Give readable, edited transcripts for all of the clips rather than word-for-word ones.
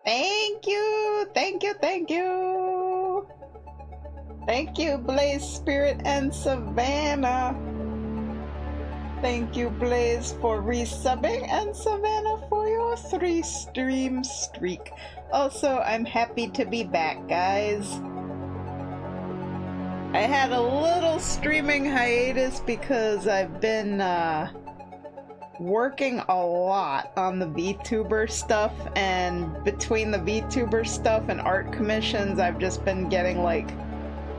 Thank you, thank you, thank you. Thank you, Blaze Spirit and Savannah. Thank you, Blaze, for resubbing, and Savannah for your 3-stream streak. Also, I'm happy to be back, guys. I had a little streaming hiatus because I've been working a lot on the VTuber stuff, and between the VTuber stuff and art commissions, I've just been getting like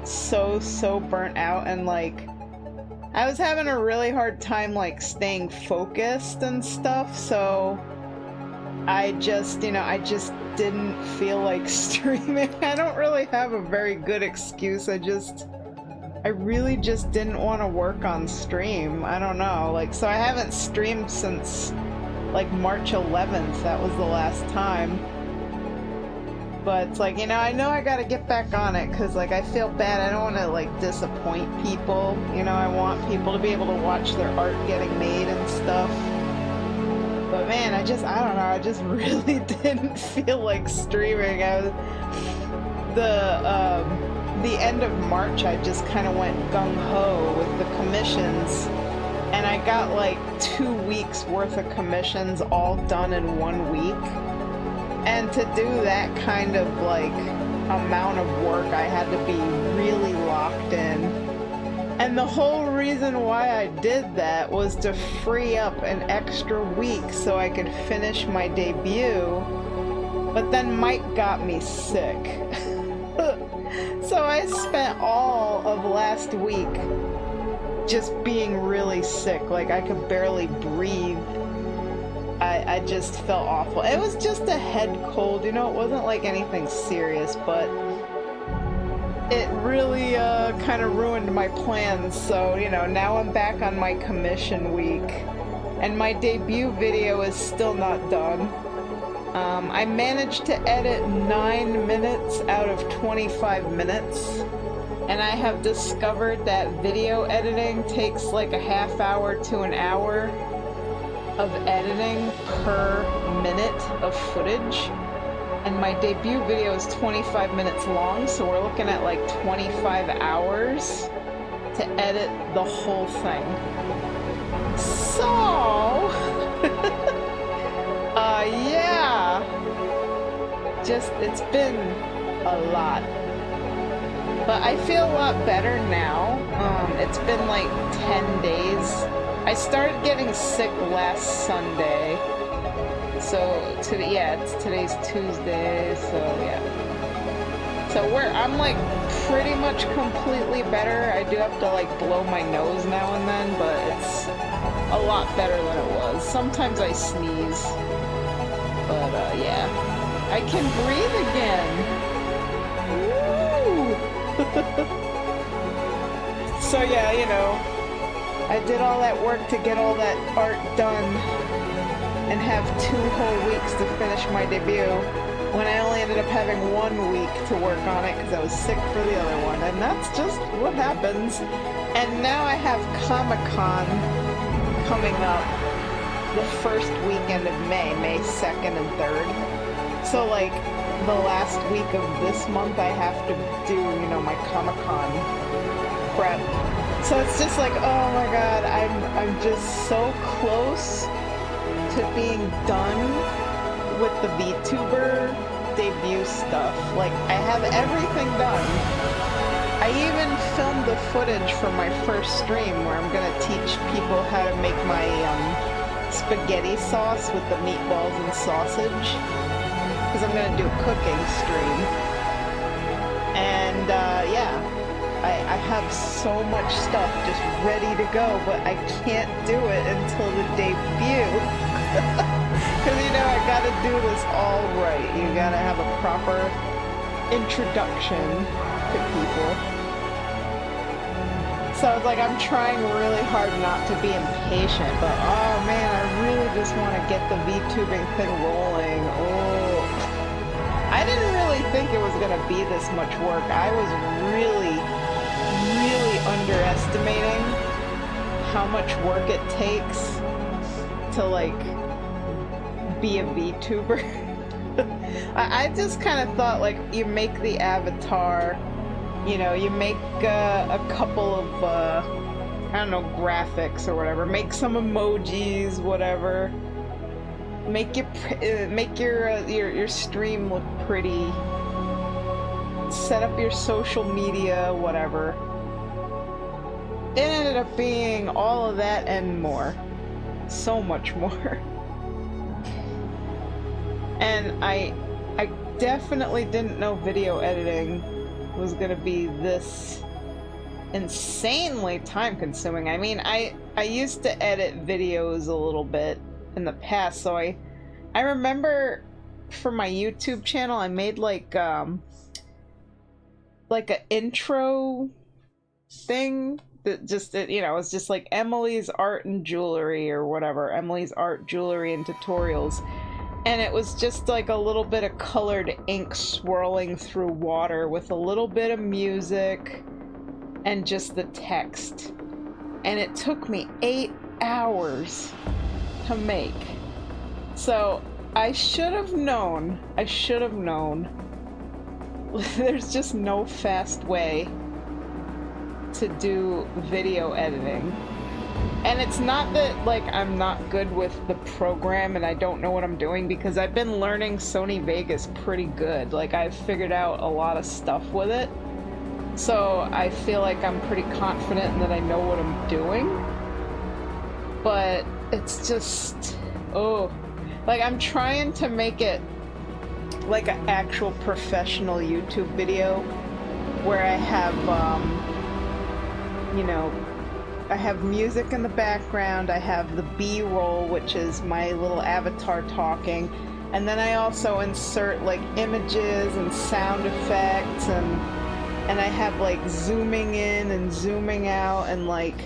so burnt out, and like I was having a really hard time like staying focused and stuff, so I just, you know, I just didn't feel like streaming. I don't really have a very good excuse. I really just didn't want to work on stream. I don't know, like, so I haven't streamed since like March 11th. That was the last time. But it's like, you know I gotta get back on it, because like I feel bad. I don't want to like disappoint people, you know. I want people to be able to watch their art getting made and stuff. But man, I don't know, I just really didn't feel like streaming. The end of March, I just kind of went gung-ho with the commissions, and I got like 2 weeks worth of commissions all done in 1 week. And to do that kind of like amount of work, I had to be really locked in. And the whole reason why I did that was to free up an extra week so I could finish my debut. But then Mike got me sick. So I spent all of last week just being really sick. Like I could barely breathe. I just felt awful. It was just a head cold, you know, it wasn't like anything serious, but it really kind of ruined my plans. So, you know, now I'm back on my commission week, and my debut video is still not done. I managed to edit 9 minutes out of 25 minutes, and I have discovered that video editing takes like a half hour to an hour of editing per minute of footage. And my debut video is 25 minutes long, so we're looking at like 25 hours to edit the whole thing. So, yeah, just, it's been a lot. But I feel a lot better now. It's been like 10 days. I started getting sick last Sunday. So today, yeah, today's Tuesday, so yeah. So I'm like pretty much completely better. I do have to like blow my nose now and then, but it's a lot better than it was. Sometimes I sneeze, but yeah. I can breathe again. Woo! So yeah, you know, I did all that work to get all that art done and have 2 whole weeks to finish my debut, when I only ended up having 1 week to work on it because I was sick for the other one, and that's just what happens. And now I have Comic-Con coming up the first weekend of May 2nd and 3rd. So like the last week of this month I have to do, you know, my Comic-Con prep. So it's just like, oh my god, I'm just so close to being done with the VTuber debut stuff. Like, I have everything done. I even filmed the footage for my first stream where I'm gonna teach people how to make my spaghetti sauce with the meatballs and sausage, because I'm gonna do a cooking stream. And have so much stuff just ready to go, but I can't do it until the debut. Because, you know, I gotta do this all right. You gotta have a proper introduction to people. So it's like I'm trying really hard not to be impatient, but oh man, I really just want to get the VTubing thing rolling. Oh, I didn't really think it was going to be this much work. I was really, really underestimating how much work it takes to like be a VTuber. I just kind of thought like you make the avatar, you know, you make a couple of, I don't know, graphics or whatever. Make some emojis, whatever. Make your stream look pretty. Set up your social media, whatever. It ended up being all of that and more. So much more. And I definitely didn't know video editing was gonna be this insanely time-consuming. I mean, I used to edit videos a little bit in the past, so I remember for my YouTube channel I made like an intro thing that just, you know, it was just like Emily's Art and Jewelry or whatever, Emily's Art, Jewelry, and Tutorials. And it was just like a little bit of colored ink swirling through water with a little bit of music and just the text. And it took me 8 hours to make. So I should have known. There's just no fast way to do video editing. And it's not that, like, I'm not good with the program and I don't know what I'm doing, because I've been learning Sony Vegas pretty good. Like, I've figured out a lot of stuff with it. So I feel like I'm pretty confident that I know what I'm doing. But it's just, oh. Like, I'm trying to make it like an actual professional YouTube video where I have, you know, I have music in the background, I have the B-roll, which is my little avatar talking, and then I also insert like images and sound effects, and I have like zooming in and zooming out and like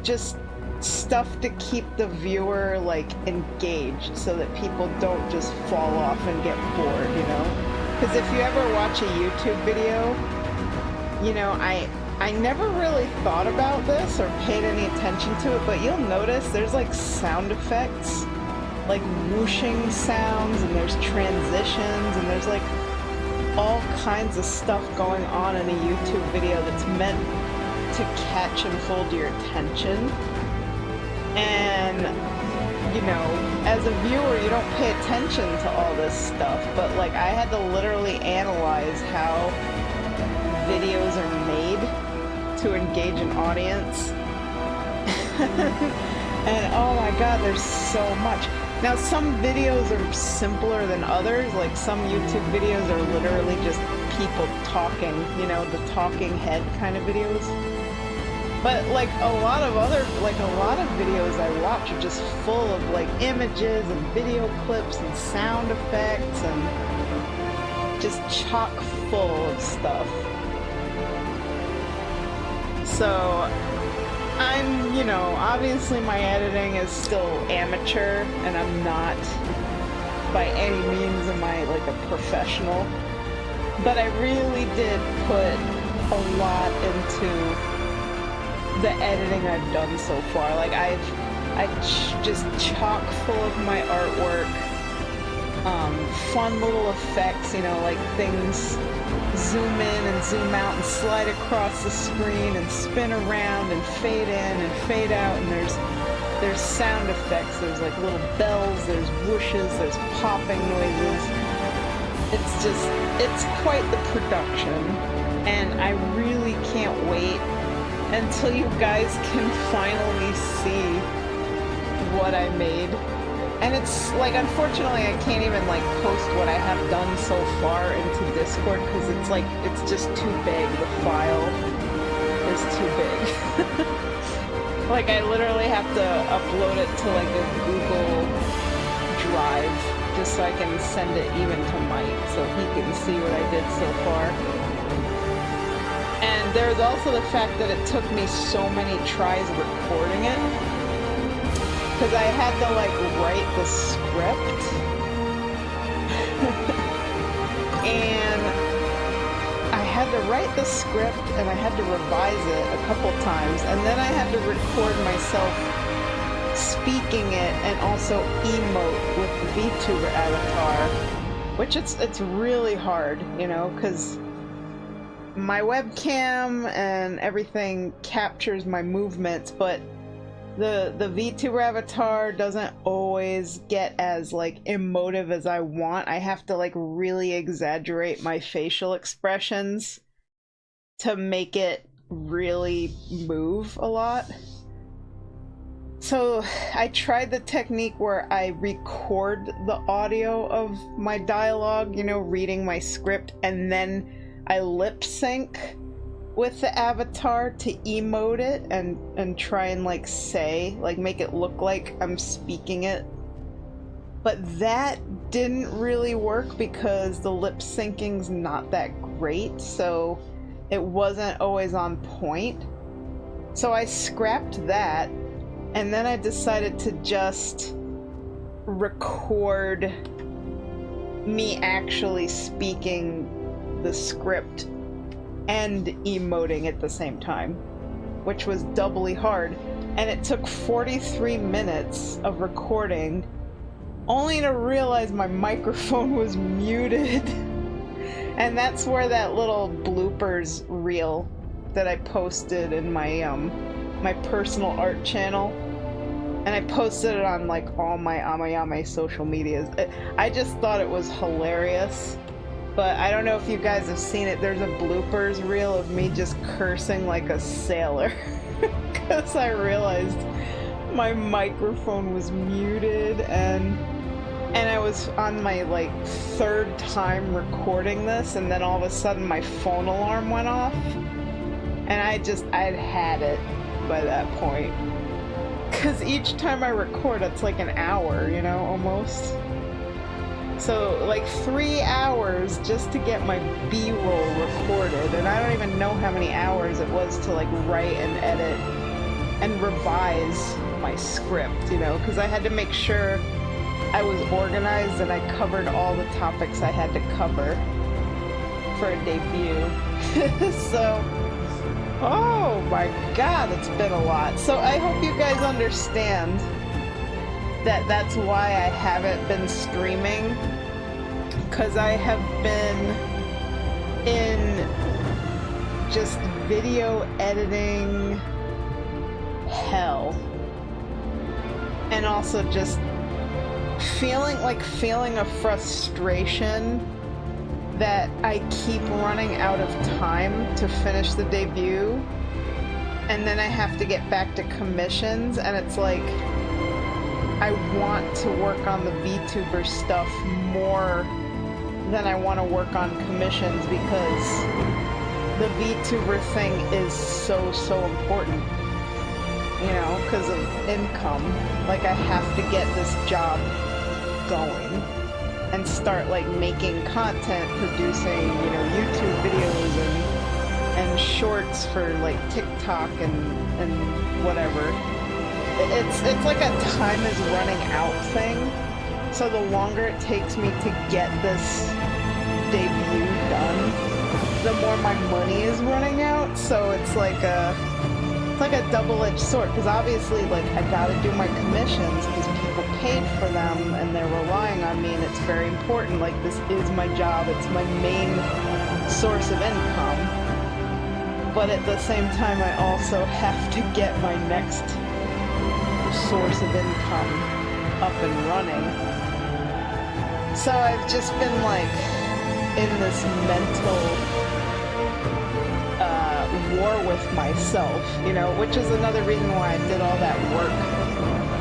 just stuff to keep the viewer like engaged so that people don't just fall off and get bored, you know? Because if you ever watch a YouTube video, you know, I never really thought about this or paid any attention to it, but you'll notice there's like sound effects, like whooshing sounds, and there's transitions, and there's like all kinds of stuff going on in a YouTube video that's meant to catch and hold your attention. And, you know, as a viewer, you don't pay attention to all this stuff, but like I had to literally analyze how videos are made to engage an audience. And oh my god, there's so much. Now some videos are simpler than others, like some YouTube videos are literally just people talking, you know, the talking head kind of videos. But like a lot of videos I watch are just full of like images and video clips and sound effects and just chock full of stuff. So I'm, you know, obviously my editing is still amateur and I'm not by any means am I like a professional, but I really did put a lot into the editing I've done so far. Like I've just chock full of my artwork, fun little effects, you know, like things zoom in and zoom out and slide across the screen and spin around and fade in and fade out, and there's sound effects, there's like little bells, there's whooshes, there's popping noises. It's quite the production, and I really can't wait until you guys can finally see what I made. And it's like, unfortunately, I can't even like post what I have done so far into Discord because it's like, it's just too big, the file. is too big. Like, I literally have to upload it to like a Google Drive just so I can send it even to Mike so he can see what I did so far. And there's also the fact that it took me so many tries recording it, because I had to like write the script and I had to write the script and I had to revise it a couple times, and then I had to record myself speaking it and also emote with the VTuber avatar, which it's really hard, you know, because my webcam and everything captures my movements, but the VTuber avatar doesn't always get as like emotive as I want. I have to like really exaggerate my facial expressions to make it really move a lot. So I tried the technique where I record the audio of my dialogue, you know, reading my script, and then I lip sync with the avatar to emote it and try and like say, like make it look like I'm speaking it. But that didn't really work because the lip syncing's not that great, so it wasn't always on point. So I scrapped that, and then I decided to just record me actually speaking the script and emoting at the same time, which was doubly hard. And it took 43 minutes of recording only to realize my microphone was muted. And that's where that little bloopers reel that I posted in my my personal art channel, and I posted it on like all my Amayame social medias. I just thought it was hilarious. But I don't know if you guys have seen it. There's a bloopers reel of me just cursing like a sailor because I realized my microphone was muted, and I was on my like third time recording this, and then all of a sudden my phone alarm went off, and I'd had it by that point. Because each time I record, it's like an hour, you know, almost. So, like 3 hours just to get my B-roll recorded, and I don't even know how many hours it was to like write and edit and revise my script, you know, because I had to make sure I was organized and I covered all the topics I had to cover for a debut. So, oh my god, it's been a lot. So I hope you guys understand that that's why I haven't been streaming, because I have been in just video editing hell, and also just feeling a frustration that I keep running out of time to finish the debut, and then I have to get back to commissions, and it's like I want to work on the VTuber stuff more than I want to work on commissions, because the VTuber thing is so important, you know, because of income. Like, I have to get this job going and start like making content, producing, you know, YouTube videos and shorts for like TikTok and whatever. It's like a time is running out thing. So the longer it takes me to get this debut done, the more my money is running out. So it's like a double-edged sword, because obviously like I gotta do my commissions because people paid for them and they're relying on me, and it's very important. Like, this is my job, it's my main source of income. But at the same time, I also have to get my next source of income up and running. So I've just been like in this mental war with myself, you know, which is another reason why I did all that work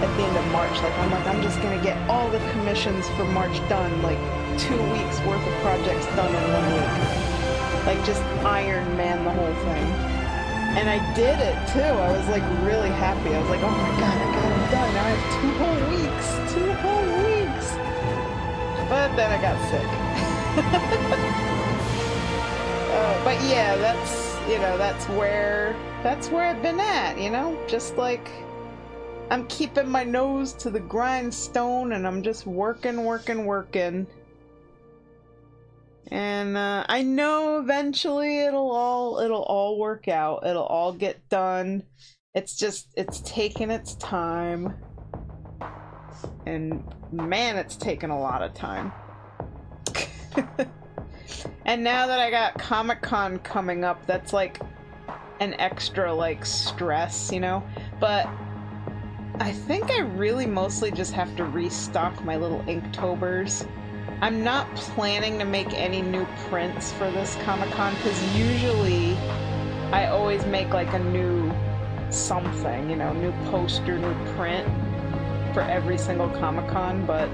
at the end of March. Like, I'm just gonna get all the commissions for March done, like 2 weeks worth of projects done in 1 week. Like, just Iron Man the whole thing. And I did it too. I was like really happy. I was like, oh my god, I got it done. Now I have 2 whole weeks. 2 whole weeks. But then I got sick. But yeah, that's, you know, that's where I've been at, you know? Just like, I'm keeping my nose to the grindstone and I'm just working. And I know eventually it'll all work out. It'll all get done. It's taking its time. And man, it's taken a lot of time. And now that I got Comic-Con coming up, that's like an extra like stress, you know? But I think I really mostly just have to restock my little Inktober's. I'm not planning to make any new prints for this Comic-Con because usually I always make like a new something, you know, new poster, new print for every single Comic-Con, but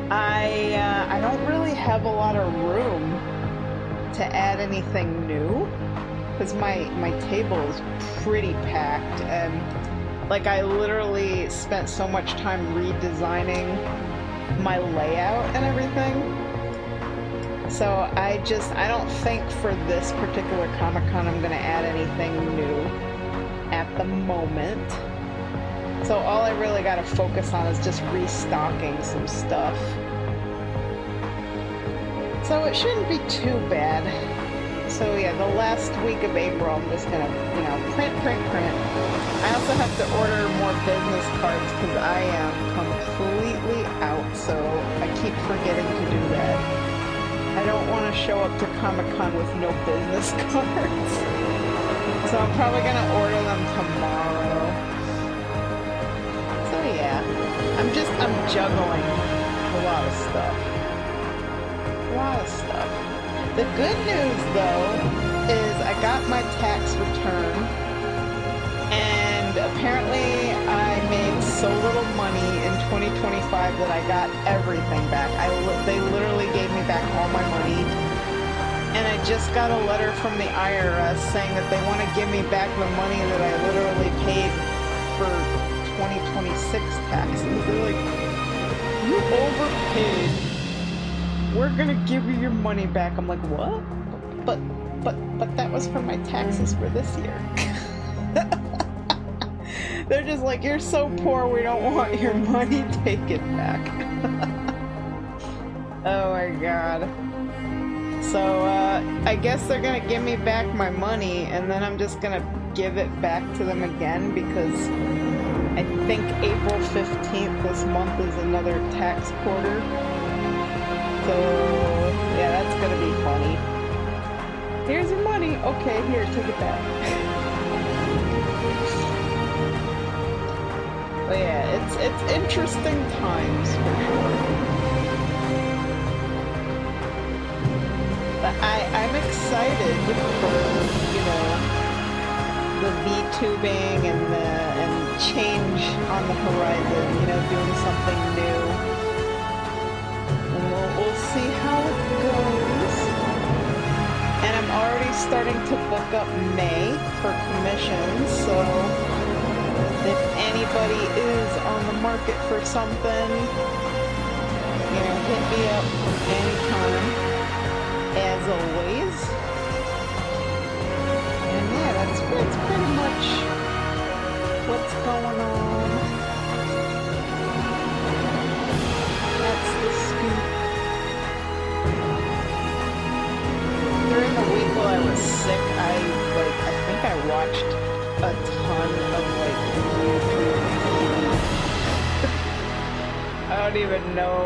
I don't really have a lot of room to add anything new because my table is pretty packed, and like I literally spent so much time redesigning my layout and everything. So I don't think for this particular Comic-Con I'm gonna add anything new at the moment. So all I really gotta focus on is just restocking some stuff. So it shouldn't be too bad. So yeah, the last week of April I'm just gonna, you know, print. I also have to order more business cards because I am completely out, so I keep forgetting to do that. I don't want to show up to Comic-Con with no business cards. So I'm probably gonna order them tomorrow. So yeah, I'm juggling a lot of stuff. The good news though is I got my tax return, and apparently I made so little money in 2025 that I got everything back. They literally gave me back all my money, and I just got a letter from the IRS saying that they want to give me back the money that I literally paid for 2026 taxes. They're like, you overpaid. We're gonna give you your money back. I'm like, what? But that was for my taxes for this year. They're just like, you're so poor, we don't want your money taken back. Oh my god. So, I guess they're gonna give me back my money, and then I'm just gonna give it back to them again, because I think April 15th this month is another tax quarter. So, yeah, that's gonna be funny. Here's your money. Okay, here, take it back. But yeah, it's interesting times for sure. But I'm excited for, you know, the VTubing and change on the horizon, you know, doing something new. We'll see how it goes. And I'm already starting to book up May for commissions, so if anybody is on the market for something, you know, hit me up anytime, as always. And yeah, that's pretty much what's going on. That's the scoop. During the week while I was sick, I think I watched a ton of YouTube TV. I don't even know.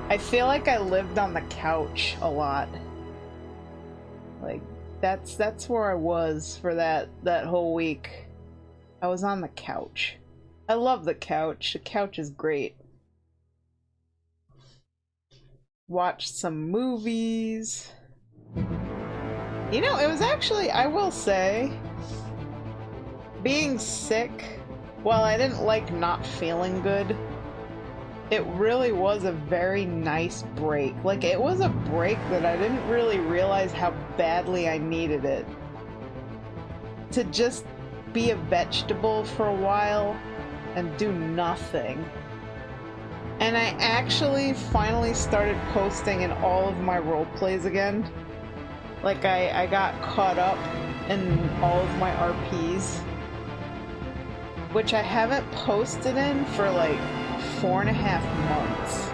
I feel like I lived on the couch a lot. Like that's where I was for that whole week. I was on the couch. I love the couch. The couch is great. Watched some movies. You know, it was actually, I will say, being sick, while I didn't like not feeling good, it really was a very nice break. Like, it was a break that I didn't really realize how badly I needed it. To just be a vegetable for a while and do nothing. And I actually finally started posting in all of my role plays again. Like, I got caught up in all of my RPs, which I haven't posted in for like 4.5 months.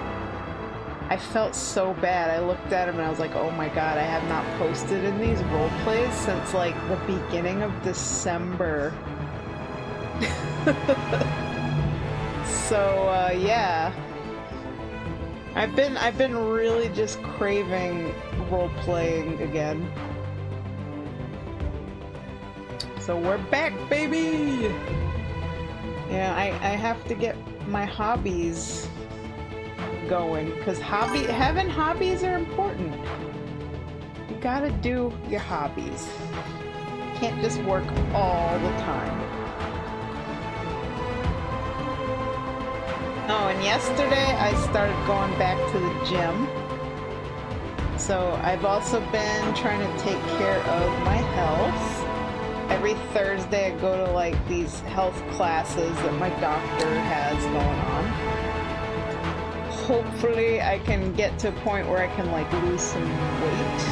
I felt so bad. I looked at him and I was like, oh my god, I have not posted in these role plays since like the beginning of December. So yeah, I've been really just craving role playing again. So we're back, baby. Yeah, I have to get my hobbies going, because having hobbies are important. You gotta do your hobbies. You can't just work all the time. Oh, and yesterday I started going back to the gym. So I've also been trying to take care of my health. Every Thursday I go to like these health classes that my doctor has going on. Hopefully I can get to a point where I can like lose some weight.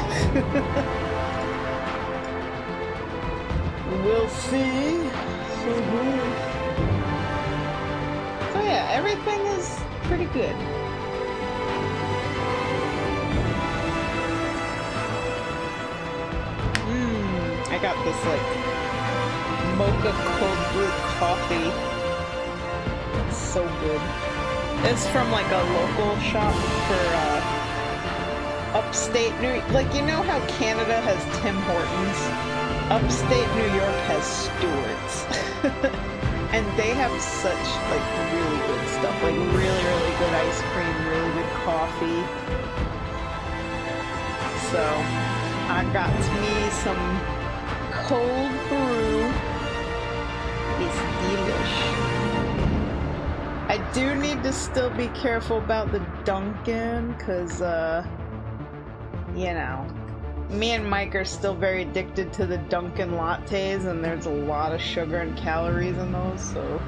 We'll see. So yeah, everything is pretty good. I got this like mocha cold brew coffee. It's so good. It's from like a local shop for upstate New York. Like, you know how Canada has Tim Hortons? Upstate New York has Stewart's. And they have such like really good stuff. Like really good ice cream, really good coffee. So I got me some cold brew. It's delish. I do need to still be careful about the Dunkin', because, you know, me and Mike are still very addicted to the Dunkin' lattes, and there's a lot of sugar and calories in those, so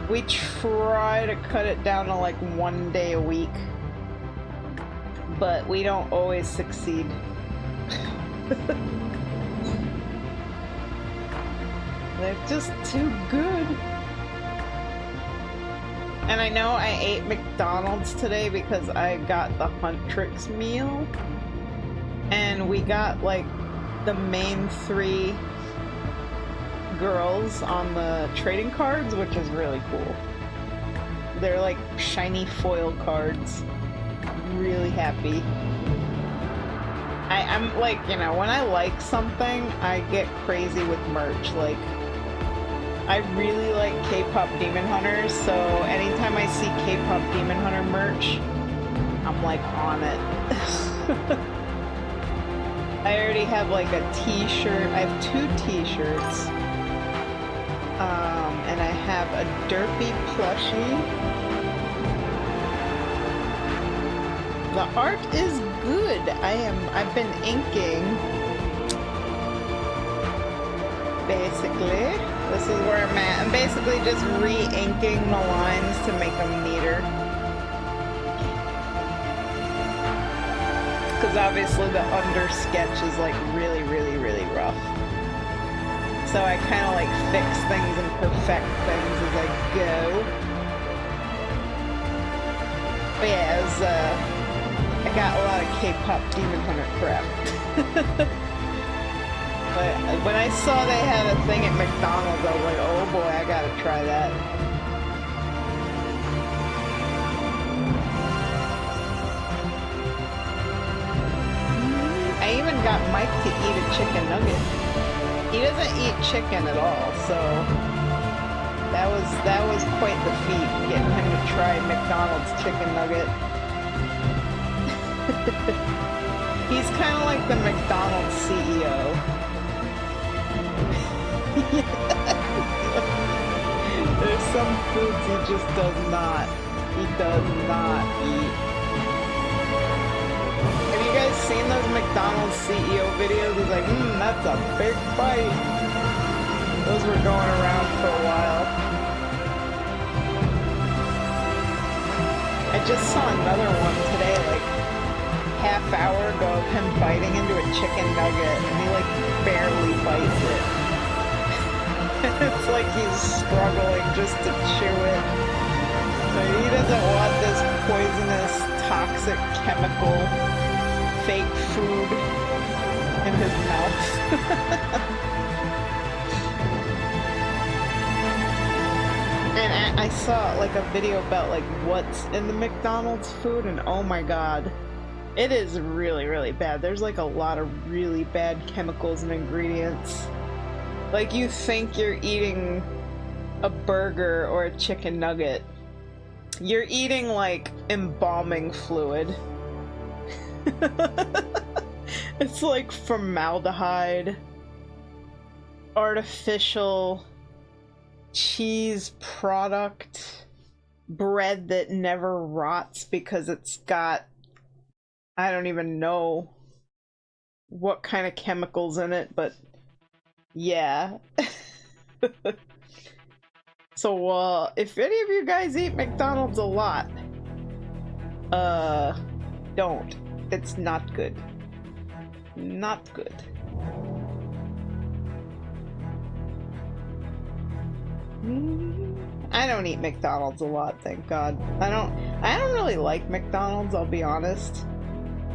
we try to cut it down to like 1 day a week, but we don't always succeed. They're just too good. And I know I ate McDonald's today because I got the Huntrix meal. And we got like the main 3 girls on the trading cards, which is really cool. They're like shiny foil cards. Really happy. I'm like, you know, when I like something, I get crazy with merch. Like, I really like K-pop Demon Hunters, so anytime I see K-pop Demon Hunter merch, I'm like on it. I already have like a t-shirt. I have 2 t-shirts. And I have a Derpy plushie. The art is good. I've been inking. Basically, this is where I'm at. I'm basically just re-inking the lines to make them neater. Because obviously the under sketch is like really rough. So I kind of like fix things and perfect things as I go. But yeah, it was, I got a lot of K-pop Demon Hunter crap. But when I saw they had a thing at McDonald's, I was like, oh boy, I gotta try that. I even got Mike to eat a chicken nugget. He doesn't eat chicken at all, so that was quite the feat, getting him to try McDonald's chicken nugget. He's kind of like the McDonald's CEO. There's some foods he just does not. He does not eat. Have you guys seen those McDonald's CEO videos? He's like, that's a big bite. Those were going around for a while. I just saw another one today, like half hour ago, of him biting into a chicken nugget, and he like barely bites it. It's like he's struggling just to chew it. But he doesn't want this poisonous, toxic, chemical, fake food in his mouth. And I saw like a video about like what's in the McDonald's food, and oh my god, it is really, really bad. There's like a lot of really bad chemicals and ingredients. Like you think you're eating a burger or a chicken nugget. You're eating like embalming fluid. It's like formaldehyde, artificial cheese product, bread that never rots because it's got, I don't even know what kind of chemicals in it, but yeah. So, if any of you guys eat McDonald's a lot, don't. It's not good. Not good. I don't eat McDonald's a lot, thank God. I don't really like McDonald's, I'll be honest.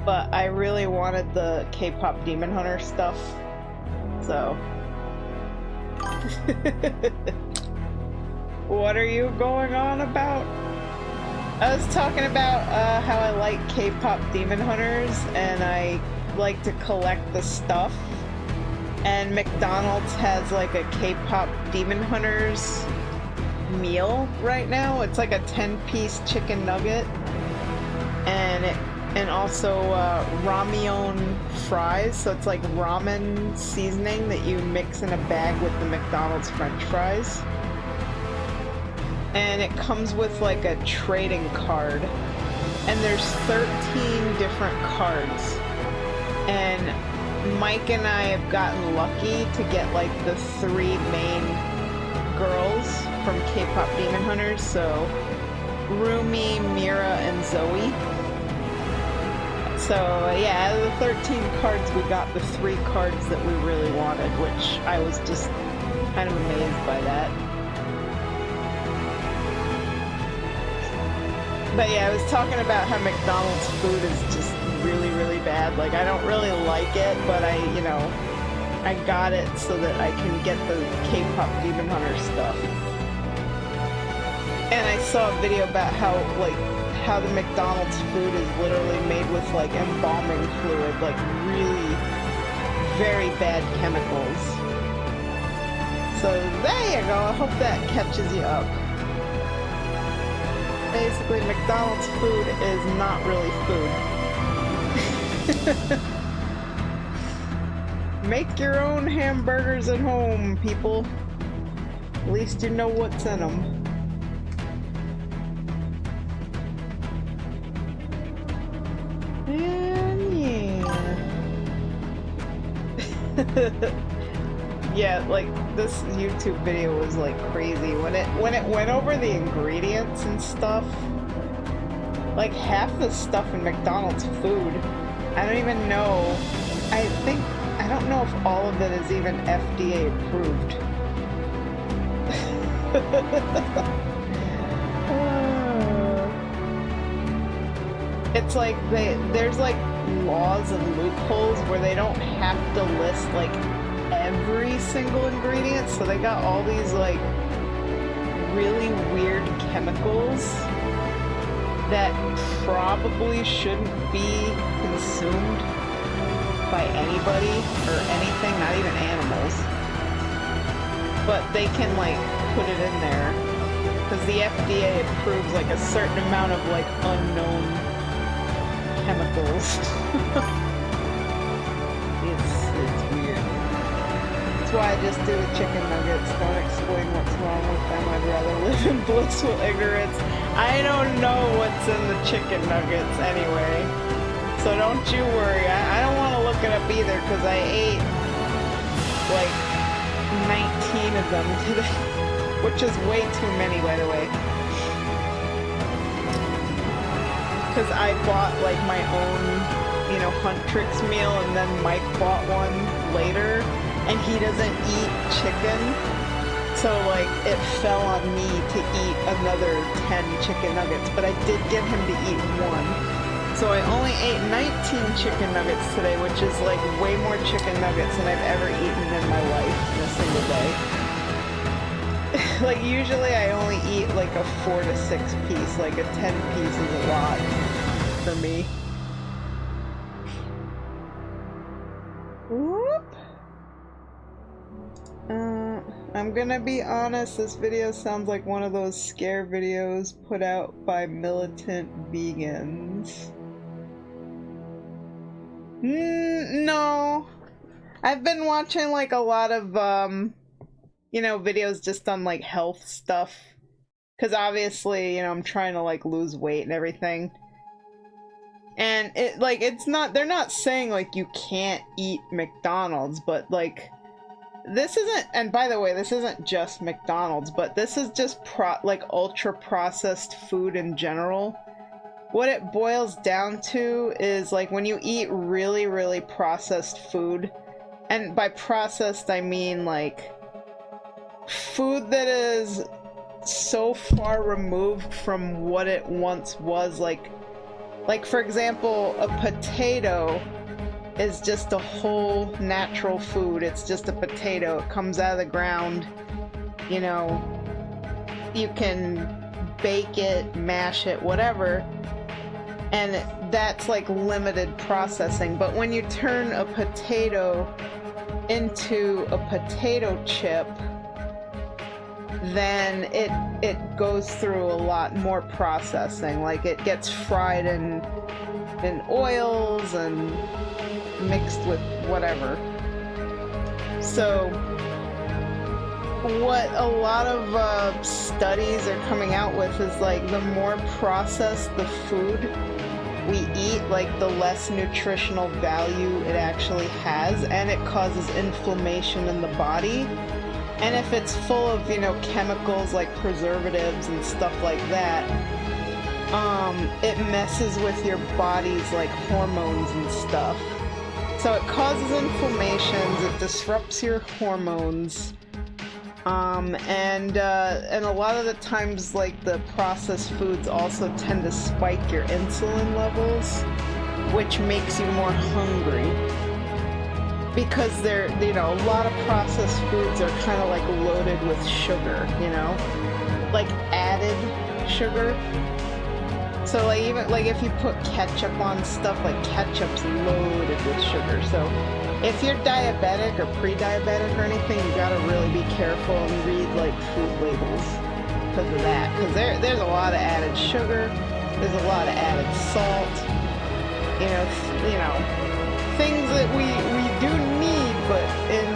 But I really wanted the K-pop Demon Hunter stuff, so. What are you going on about? I was talking about how I like K-pop Demon Hunters and I like to collect the stuff. And McDonald's has like a K-pop Demon Hunters meal right now. It's like a 10-piece chicken nugget, and also ramyeon fries. So it's like ramen seasoning that you mix in a bag with the McDonald's French fries. And it comes with like a trading card, and there's 13 different cards. And Mike and I have gotten lucky to get like the 3 main girls from K-pop Demon Hunters, so Rumi, Mira, and Zoe. So yeah, out of the 13 cards, we got the 3 cards that we really wanted, which I was just kind of amazed by that. But yeah, I was talking about how McDonald's food is just really, really bad. Like, I don't really like it, but I got it so that I can get the K-pop Demon Hunter stuff. And I saw a video about how the McDonald's food is literally made with like embalming fluid, like really very bad chemicals. So there you go, I hope that catches you up. Basically, McDonald's food is not really food. Make your own hamburgers at home, people. At least you know what's in them. And yeah. Yeah, like this YouTube video was like crazy when it went over the ingredients and stuff. Like half the stuff in McDonald's food, I don't even know. I don't know if all of it is even FDA approved. It's like there's like laws and loopholes where they don't have to list like every single ingredient, so they got all these like really weird chemicals that probably shouldn't be consumed by anybody or anything, not even animals, but they can like put it in there because the FDA approves like a certain amount of like unknown chemicals. It's weird. That's why just do the chicken nuggets. Don't explain what's wrong with them. I'd rather live in blissful ignorance. I don't know what's in the chicken nuggets anyway. So don't you worry. I don't want to look it up either because I ate like 19 of them today. Which is way too many, by the way. Because I bought like my own, you know, Hunt Tricks meal, and then Mike bought one later, and he doesn't eat chicken. So like it fell on me to eat another 10 chicken nuggets, but I did get him to eat one. So I only ate 19 chicken nuggets today, which is like way more chicken nuggets than I've ever eaten in my life in a single day. Like usually I only eat like a 4 to 6 piece, like a 10 piece is a lot for me. Whoop. I'm gonna be honest, this video sounds like one of those scare videos put out by militant vegans. No. I've been watching like a lot of you know, videos just on like health stuff, because obviously, you know, I'm trying to like lose weight and everything, and it like it's not, they're not saying like you can't eat McDonald's, but like this isn't, and by the way, this isn't just McDonald's, but this is just like ultra processed food in general. What it boils down to is like when you eat really, really processed food, and by processed I mean like food that is so far removed from what it once was. Like for example, a potato is just a whole natural food. It's just a potato. It comes out of the ground. You know, you can bake it, mash it, whatever, and that's like limited processing. But when you turn a potato into a potato chip, then it goes through a lot more processing. Like it gets fried in oils and mixed with whatever. So what a lot of studies are coming out with is like the more processed the food we eat, like the less nutritional value it actually has, and it causes inflammation in the body. And if it's full of, you know, chemicals like preservatives and stuff like that, it messes with your body's like hormones and stuff. So it causes inflammations, it disrupts your hormones, and a lot of the times like the processed foods also tend to spike your insulin levels, which makes you more hungry. Because they're, you know, a lot of processed foods are kind of like loaded with sugar, you know, like added sugar. So like even like if you put ketchup on stuff, like ketchup's loaded with sugar. So if you're diabetic or pre-diabetic or anything, you gotta really be careful and read like food labels because of that. Because there's a lot of added sugar, there's a lot of added salt, you know, things that we do need, but in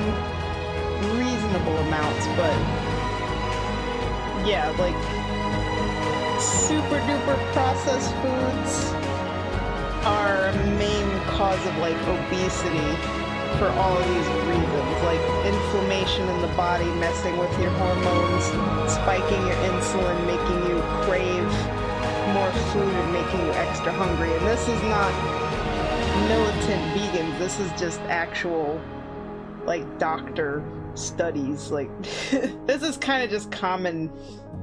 reasonable amounts. But yeah, like super duper processed foods are a main cause of like obesity for all of these reasons, like inflammation in the body, messing with your hormones, spiking your insulin, making you crave more food and making you extra hungry. And this is not militant vegans, this is just actual like doctor studies. Like this is kind of just common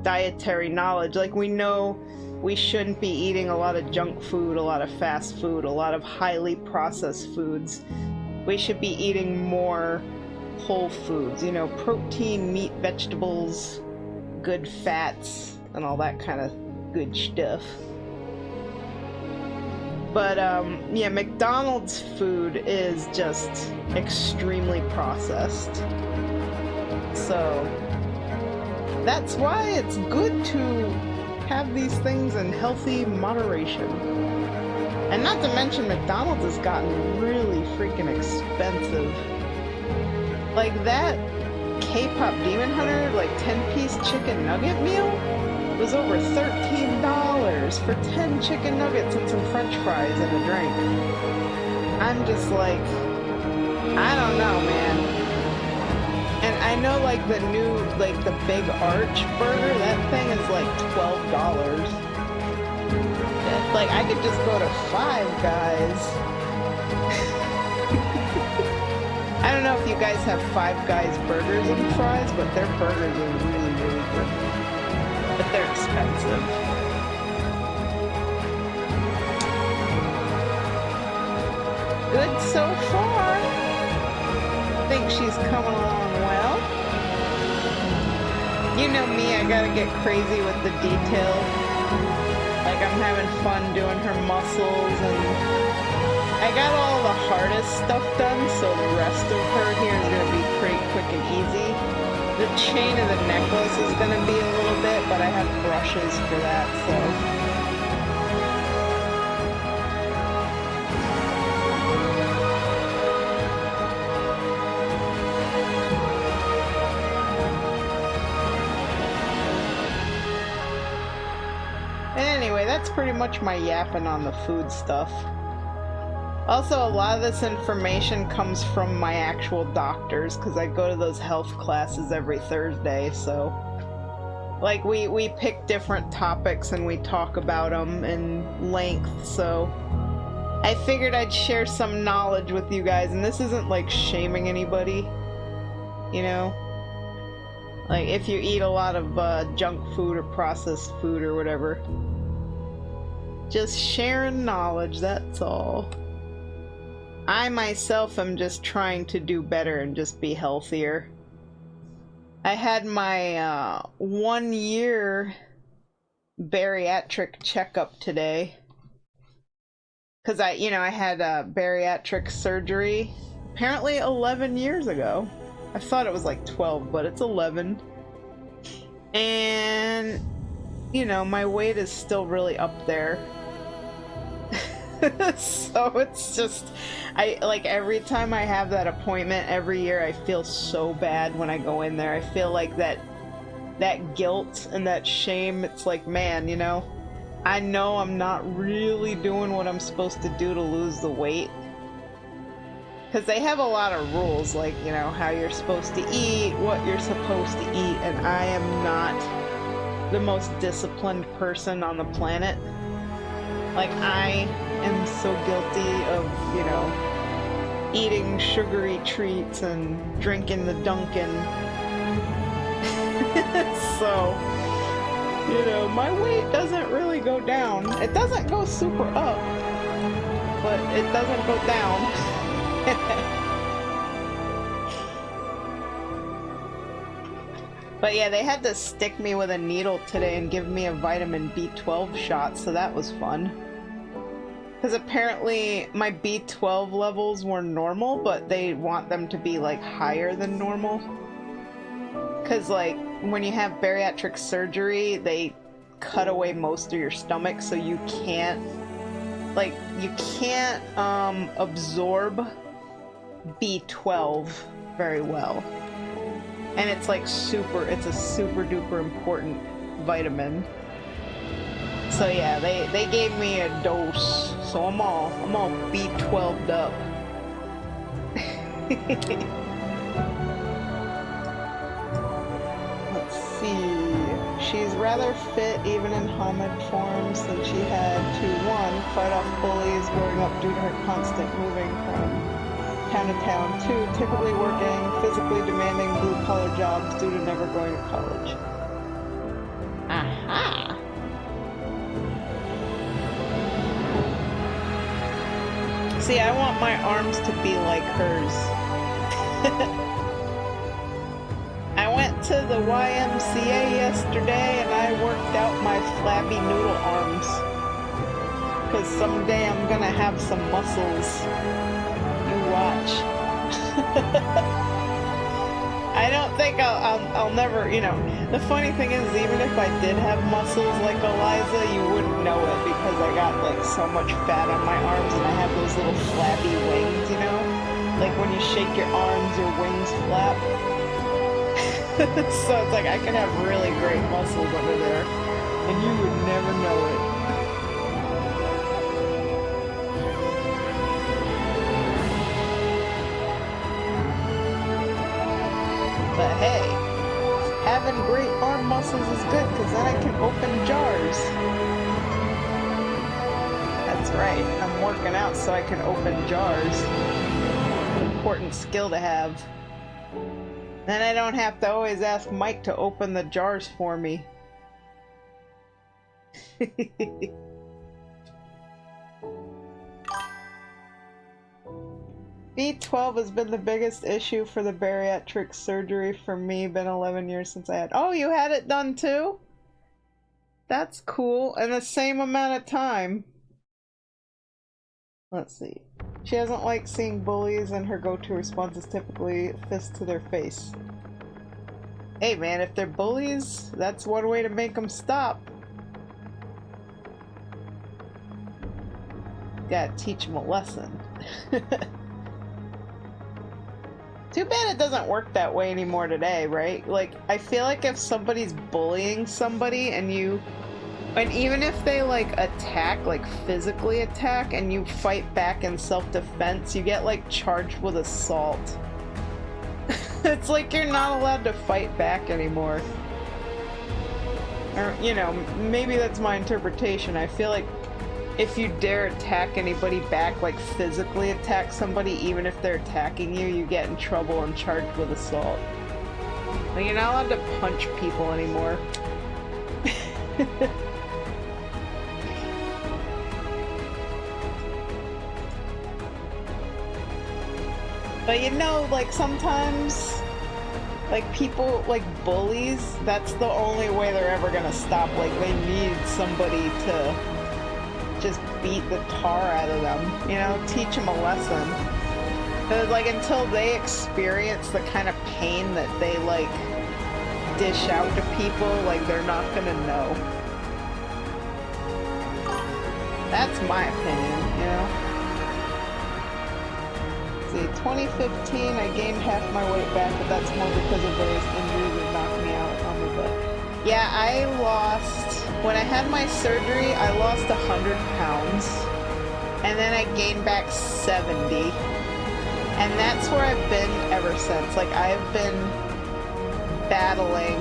dietary knowledge. Like we know we shouldn't be eating a lot of junk food, a lot of fast food, a lot of highly processed foods. We should be eating more whole foods, you know, protein, meat, vegetables, good fats, and all that kind of good stuff. But yeah, McDonald's food is just extremely processed. So that's why it's good to have these things in healthy moderation. And not to mention, McDonald's has gotten really freaking expensive. Like that K-pop Demon Hunter, like 10-piece chicken nugget meal was over $13 for 10 chicken nuggets and some french fries and a drink. I'm just like, I don't know, man. And I know like the new, like the Big Arch burger, that thing is like $12. Like I could just go to Five Guys. I don't know if you guys have Five Guys burgers and fries, but their burgers are really, really good. But they're expensive. Good so far. I think she's coming along well. You know me, I gotta get crazy with the detail. Like I'm having fun doing her muscles, and I got all the hardest stuff done, so the rest of her here is gonna be pretty quick and easy. The chain of the necklace is gonna be a little bit, but I have brushes for that, so. Anyway, that's pretty much my yapping on the food stuff. Also, a lot of this information comes from my actual doctors, because I go to those health classes every Thursday, so... Like, we pick different topics and we talk about them in length, so... I figured I'd share some knowledge with you guys, and this isn't, like, shaming anybody, you know? Like, if you eat a lot of junk food or processed food or whatever. Just sharing knowledge, that's all. I myself am just trying to do better and just be healthier. I had my 1-year bariatric checkup today. Because I had bariatric surgery apparently 11 years ago. I thought it was like 12, but it's 11. And, you know, my weight is still really up there. So it's just, like every time I have that appointment every year, I feel so bad when I go in there. I feel like that guilt and that shame. It's like, man, you know I'm not really doing what I'm supposed to do to lose the weight. Because they have a lot of rules, like, you know, how you're supposed to eat, what you're supposed to eat, and I am not the most disciplined person on the planet. Like, I am so guilty of, you know, eating sugary treats and drinking the Dunkin'. So, you know, my weight doesn't really go down. It doesn't go super up, but it doesn't go down. But yeah, they had to stick me with a needle today and give me a vitamin B12 shot, so that was fun. Because apparently my B12 levels were normal, but they want them to be like higher than normal. Because like when you have bariatric surgery, they cut away most of your stomach, so you can't absorb B12 very well. And it's like it's a super duper important vitamin. So yeah, they gave me a dose, so I'm all B12'd up. Let's see. She's rather fit even in Hamid form, since she had to 1. Fight off bullies growing up due to her constant moving from town to town. 2. Typically working physically demanding blue-collar jobs due to never going to college. Aha! See, I want my arms to be like hers. I went to the YMCA yesterday and I worked out my flabby noodle arms. Because someday I'm gonna have some muscles. You watch. I don't think I'll never, you know, the funny thing is, even if I did have muscles like Alisa, you wouldn't know it, because I got like so much fat on my arms and I have those little flabby wings, you know? Like when you shake your arms, your wings flap. So it's like I can have really great muscles under there, and you would never know it. But hey, having great arm muscles is good, because then I can open jars. That's right, I'm working out so I can open jars. An important skill to have. Then I don't have to always ask Mike to open the jars for me. B12 has been the biggest issue for the bariatric surgery for me. Been 11 years since I had. Oh, you had it done too? That's cool. In the same amount of time. Let's see. She doesn't like seeing bullies, and her go-to response is typically fist to their face. Hey man, if they're bullies, that's one way to make them stop. Gotta teach them a lesson. Too bad it doesn't work that way anymore today, right? Like, I feel like if somebody's bullying somebody and even if they like attack, like physically attack, and you fight back in self-defense, you get like charged with assault. It's like you're not allowed to fight back anymore. Or, you know, maybe that's my interpretation. I feel like if you dare attack anybody back, like physically attack somebody, even if they're attacking you, you get in trouble and charged with assault. Like, you're not allowed to punch people anymore. But you know, like sometimes, like people, like bullies, that's the only way they're ever gonna stop. Like they need somebody to just beat the tar out of them, you know, teach them a lesson. But like until they experience the kind of pain that they like dish out to people, like they're not gonna know. That's my opinion, you know. See, 2015, I gained half my weight back, but that's more because of various injuries that knocked me out on the butt. Yeah, I lost, when I had my surgery, I lost 100 pounds, and then I gained back 70, and that's where I've been ever since. Like, I've been battling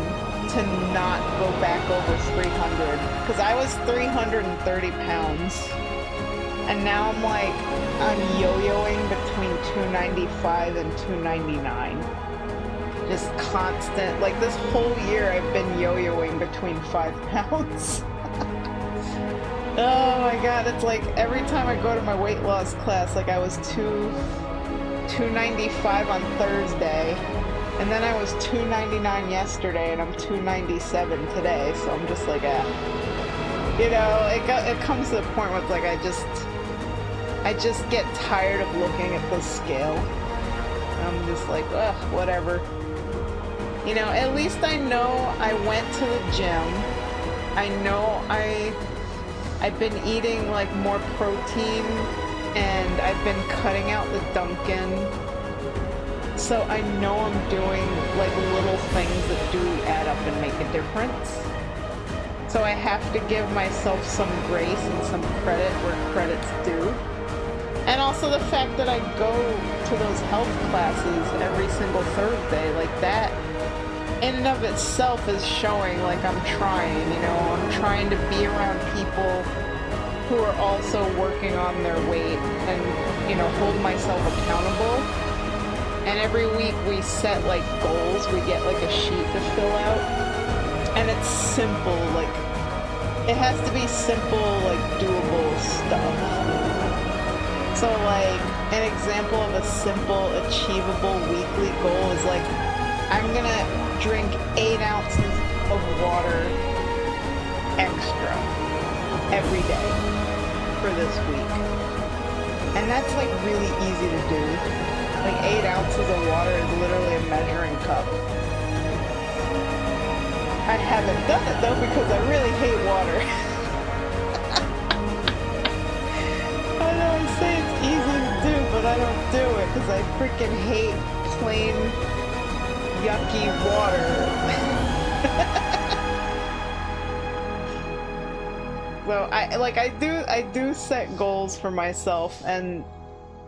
to not go back over 300, because I was 330 pounds. And now I'm like, I'm yo-yoing between 295 and 299. Just constant, like this whole year I've been yo-yoing between 5 pounds. Oh my god, it's like every time I go to my weight loss class, like I was 295 on Thursday, and then I was 299 yesterday, and I'm 297 today, so I'm just like, you know, it comes to the point where it's like I just get tired of looking at the scale. I'm just like, ugh, whatever. You know, at least I know I went to the gym. I know I've been eating like more protein, and I've been cutting out the Dunkin'. So I know I'm doing like little things that do add up and make a difference. So I have to give myself some grace and some credit where credit's due. And also the fact that I go to those health classes every single Thursday, like that in and of itself is showing like I'm trying, you know, I'm trying to be around people who are also working on their weight and, you know, hold myself accountable. And every week we set like goals, we get like a sheet to fill out. And it's simple, like, it has to be simple, like, doable stuff. So, like, an example of a simple, achievable weekly goal is, like, I'm gonna drink 8 ounces of water extra every day for this week. And that's, like, really easy to do. Like, 8 ounces of water is literally a measuring cup. I haven't done it though because I really hate water. I know I say it's easy to do, but I don't do it because I freaking hate plain yucky water. So I do set goals for myself, and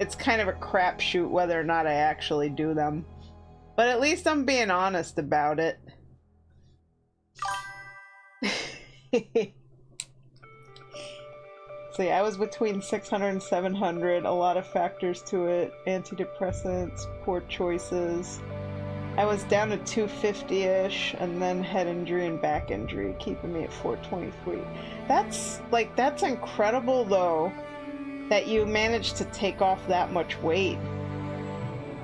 it's kind of a crapshoot whether or not I actually do them. But at least I'm being honest about it. So yeah, I was between 600 and 700, a lot of factors to it, antidepressants, poor choices. I was down to 250-ish, and then head injury and back injury, keeping me at 423. That's incredible though, that you managed to take off that much weight.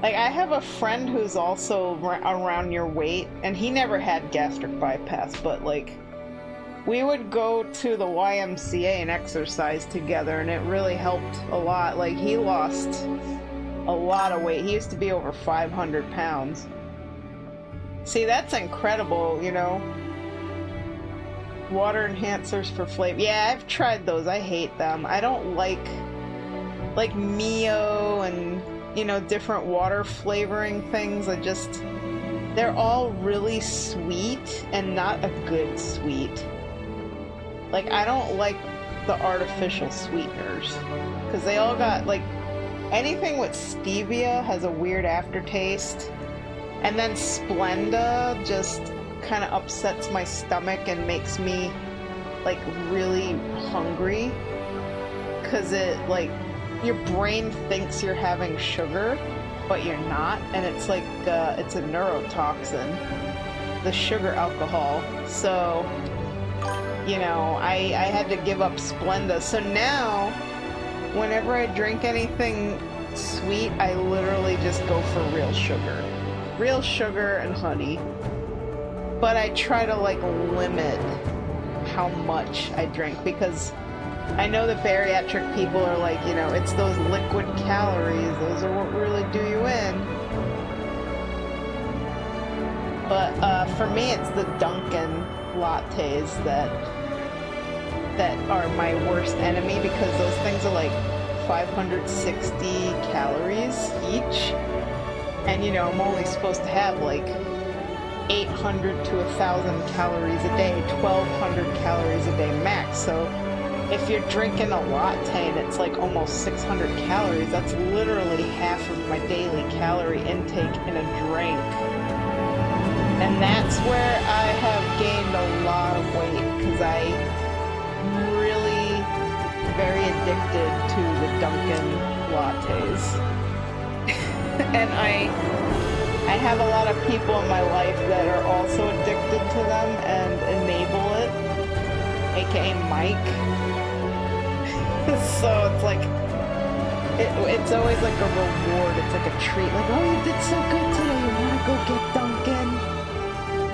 Like, I have a friend who's also around your weight, and he never had gastric bypass, but like, we would go to the YMCA and exercise together, and it really helped a lot. Like, he lost a lot of weight. He used to be over 500 pounds. See, that's incredible, you know? Water enhancers for flavor. Yeah, I've tried those. I hate them. I don't like Mio and, you know, different water flavoring things. They're all really sweet and not a good sweet. Like, I don't like the artificial sweeteners, because they all got, like, anything with stevia has a weird aftertaste, and then Splenda just kind of upsets my stomach and makes me, like, really hungry, because it, like, your brain thinks you're having sugar, but you're not, and it's like, it's a neurotoxin, the sugar alcohol, so... You know, I had to give up Splenda. So now, whenever I drink anything sweet, I literally just go for real sugar. Real sugar and honey. But I try to, like, limit how much I drink, because I know the bariatric people are like, you know, it's those liquid calories. Those are what really do you in. But for me, it's the Dunkin' lattes that are my worst enemy, because those things are like 560 calories each, and you know, I'm only supposed to have like 800 to 1,000 calories a day, 1,200 calories a day max. So if you're drinking a latte and it's like almost 600 calories, that's literally half of my daily calorie intake in a drink. And that's where I have gained a lot of weight, because I'm really very addicted to the Dunkin' lattes. And I have a lot of people in my life that are also addicted to them and enable it, aka Mike. So it's like, it's always like a reward, it's like a treat, like, oh, you did so good today, you wanna go get Dunkin'?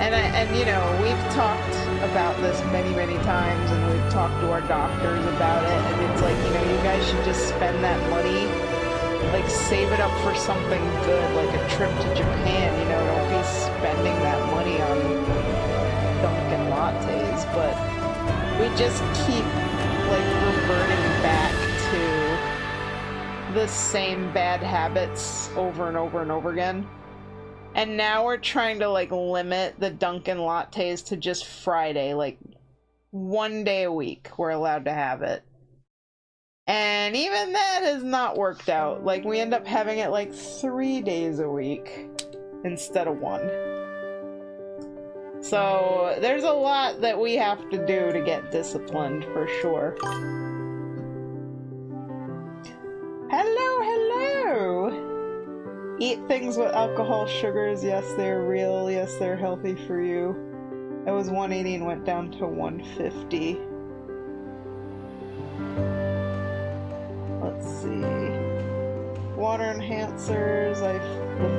And you know, we've talked about this many, many times, and we've talked to our doctors about it, and it's like, you know, you guys should just spend that money, like, save it up for something good, like a trip to Japan, you know, don't be spending that money on Dunkin' lattes, but we just keep, like, reverting back to the same bad habits over and over and over again. And now we're trying to, like, limit the Dunkin' lattes to just Friday, like, one day a week we're allowed to have it. And even that has not worked out. Like, we end up having it, like, 3 days a week instead of 1. So, there's a lot that we have to do to get disciplined, for sure. Hello, hello! Eat things with alcohol, sugars, yes, they're real, yes, they're healthy for you. I was 180 and went down to 150. Let's see. Water enhancers, the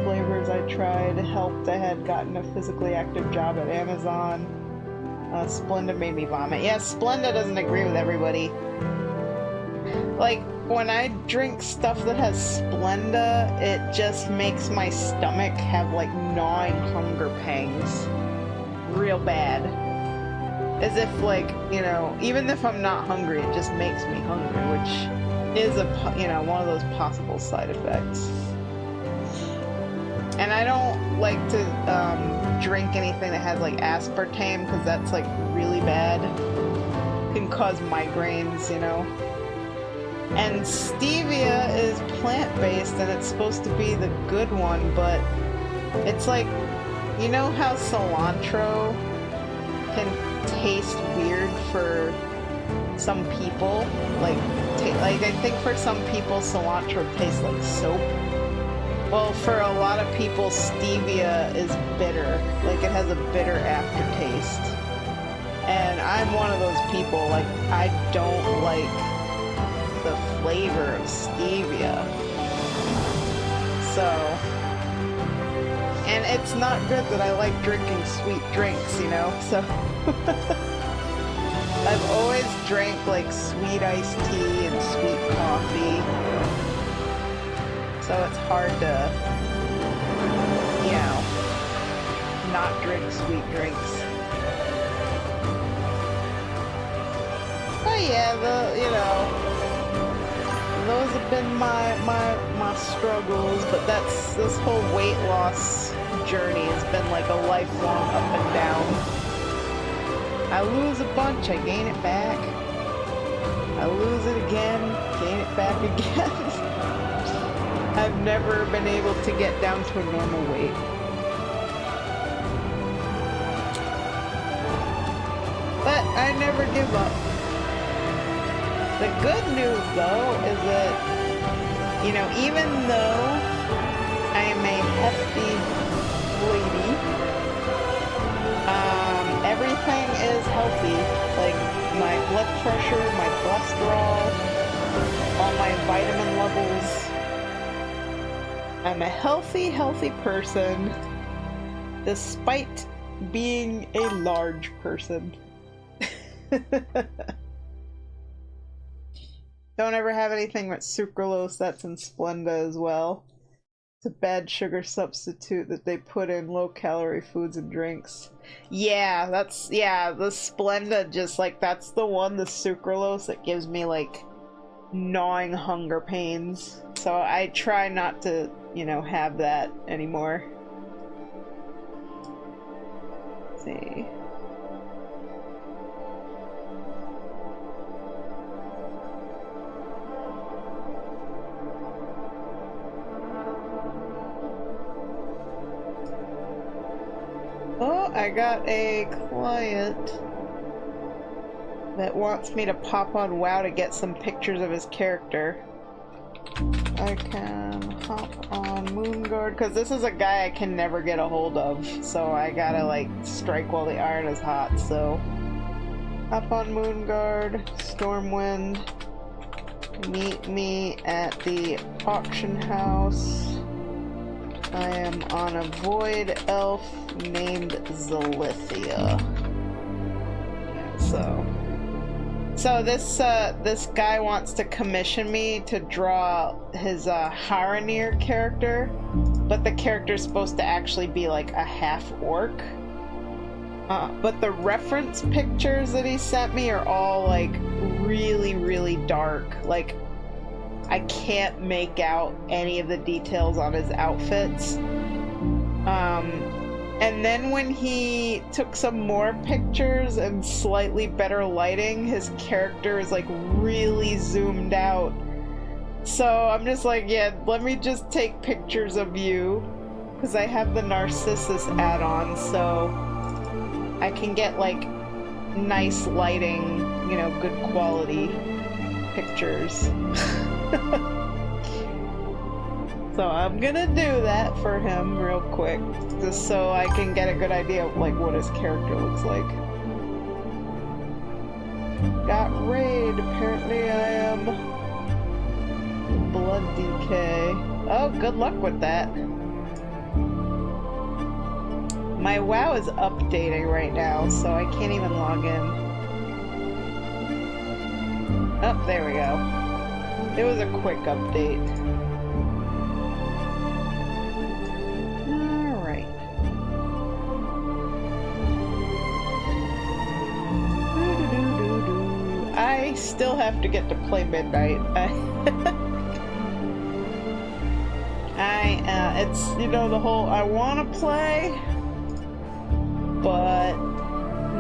flavors I tried helped. I had gotten a physically active job at Amazon. Splenda made me vomit. Yeah, Splenda doesn't agree with everybody. Like, when I drink stuff that has Splenda, it just makes my stomach have, like, gnawing hunger pangs. Real bad. As if, like, you know, even if I'm not hungry, it just makes me hungry, which is, you know, one of those possible side effects. And I don't like to drink anything that has like aspartame because that's like really bad. Can cause migraines, you know. And stevia is plant-based and it's supposed to be the good one, but it's like, you know how cilantro can taste weird for some people? Like I think for some people cilantro tastes like soap. Well, for a lot of people stevia is bitter. Like it has a bitter aftertaste. And I'm one of those people, like I don't like the flavor of stevia. So, and it's not good that I like drinking sweet drinks, you know, so I've always drank like sweet iced tea and sweet coffee, so it's hard to, you know, not drink sweet drinks. But yeah, those have been my struggles, but this whole weight loss journey has been like a lifelong up and down. I lose a bunch, I gain it back. I lose it again, gain it back again. I've never been able to get down to a normal weight. But I never give up. The good news, though, is that, you know, even though I am a hefty lady, everything is healthy. Like, my blood pressure, my cholesterol, all my vitamin levels. I'm a healthy person, despite being a large person. Don't ever have anything with sucralose. That's in Splenda as well. It's a bad sugar substitute that they put in low-calorie foods and drinks. Yeah, the Splenda, just like, that's the one, the sucralose, that gives me like gnawing hunger pains. So I try not to, you know, have that anymore. Let's see. Oh, I got a client that wants me to pop on WoW to get some pictures of his character. I can hop on Moonguard, because this is a guy I can never get a hold of, so I gotta like strike while the iron is hot, so hop on Moonguard, Stormwind, meet me at the auction house. I am on a void elf named Zalithia. So this guy wants to commission me to draw his Haranir character, but the character's supposed to actually be like a half orc. But the reference pictures that he sent me are all like really dark. Like, I can't make out any of the details on his outfits. And then when he took some more pictures and slightly better lighting, his character is like really zoomed out. So I'm just like, yeah, let me just take pictures of you, because I have the Narcissus add-on, so I can get like nice lighting, you know, good quality pictures. So I'm gonna do that for him real quick, just so I can get a good idea of like what his character looks like. Got raid. Apparently I am blood DK. Oh, good luck with that. My WoW is updating right now, so I can't even log in. Oh, there we go. It was a quick update. I still have to get to play midnight. I Yeah, it's, you know, the whole I want to play, but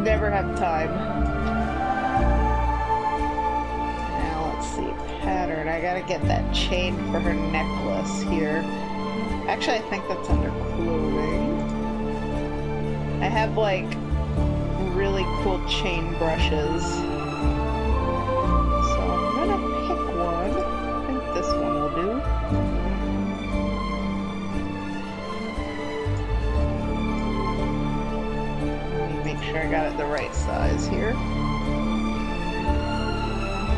never have time. Now let's see, pattern. I gotta get that chain for her necklace here. Actually, I think that's under clothing. I have like really cool chain brushes. So I'm gonna pick one. I think this one will do. Make sure I got it the right size here.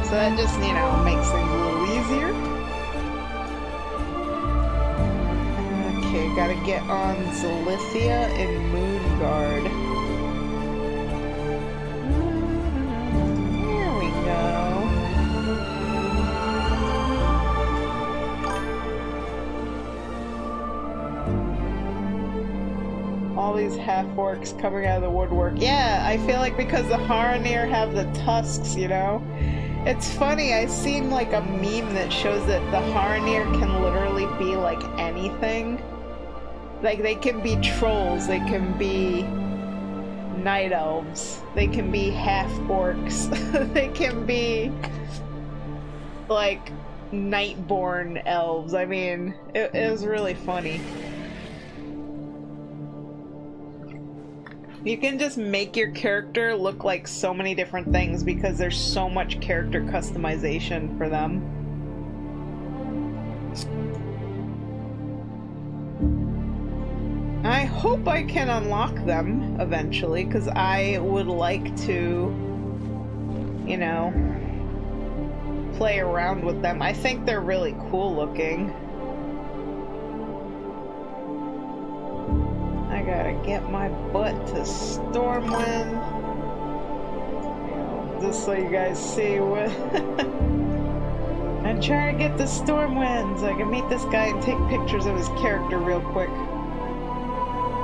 So that just, you know, makes things a little easier. Okay, gotta get on Zalithia and Moonguard. There we go. All these half-orcs coming out of the woodwork. Yeah, I feel like because the Haranir have the tusks, you know? It's funny, I've seen like a meme that shows that the Haranir can literally be like anything. Like, they can be trolls, they can be night elves, they can be half-orcs, they can be like nightborn elves. I mean, it was really funny. You can just make your character look like so many different things because there's so much character customization for them. I hope I can unlock them eventually, because I would like to, you know, play around with them. I think they're really cool looking. I gotta get my butt to Stormwind. You know, just so you guys see what... I'm trying to get to Stormwind so I can meet this guy and take pictures of his character real quick.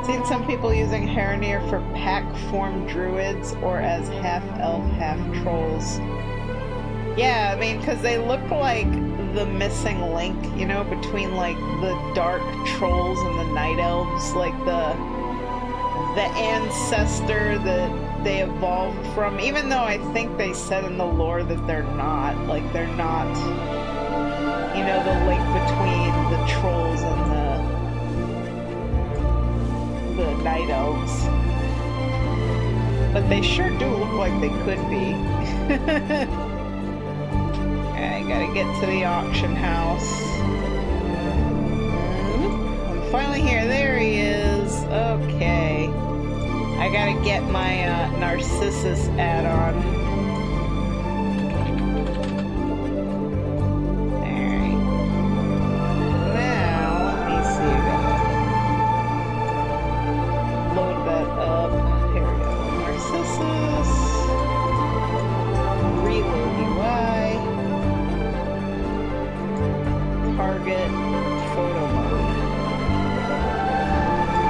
Seen some people using Haranir for pack form druids or as half-elf, half-trolls. Yeah, I mean, because they look like the missing link, you know, between like the dark trolls and the night elves, like the ancestor that they evolved from, even though I think they said in the lore that they're not, like they're not, you know, the link between the trolls and the night elves. But they sure do look like they could be. I gotta get to the auction house. I'm finally here. There he is. Okay. I gotta get my Narcissus add-on. Alright. Now, let me see. I gotta load that up. Here we go. Narcissus. Reload UI. Target, photo mode.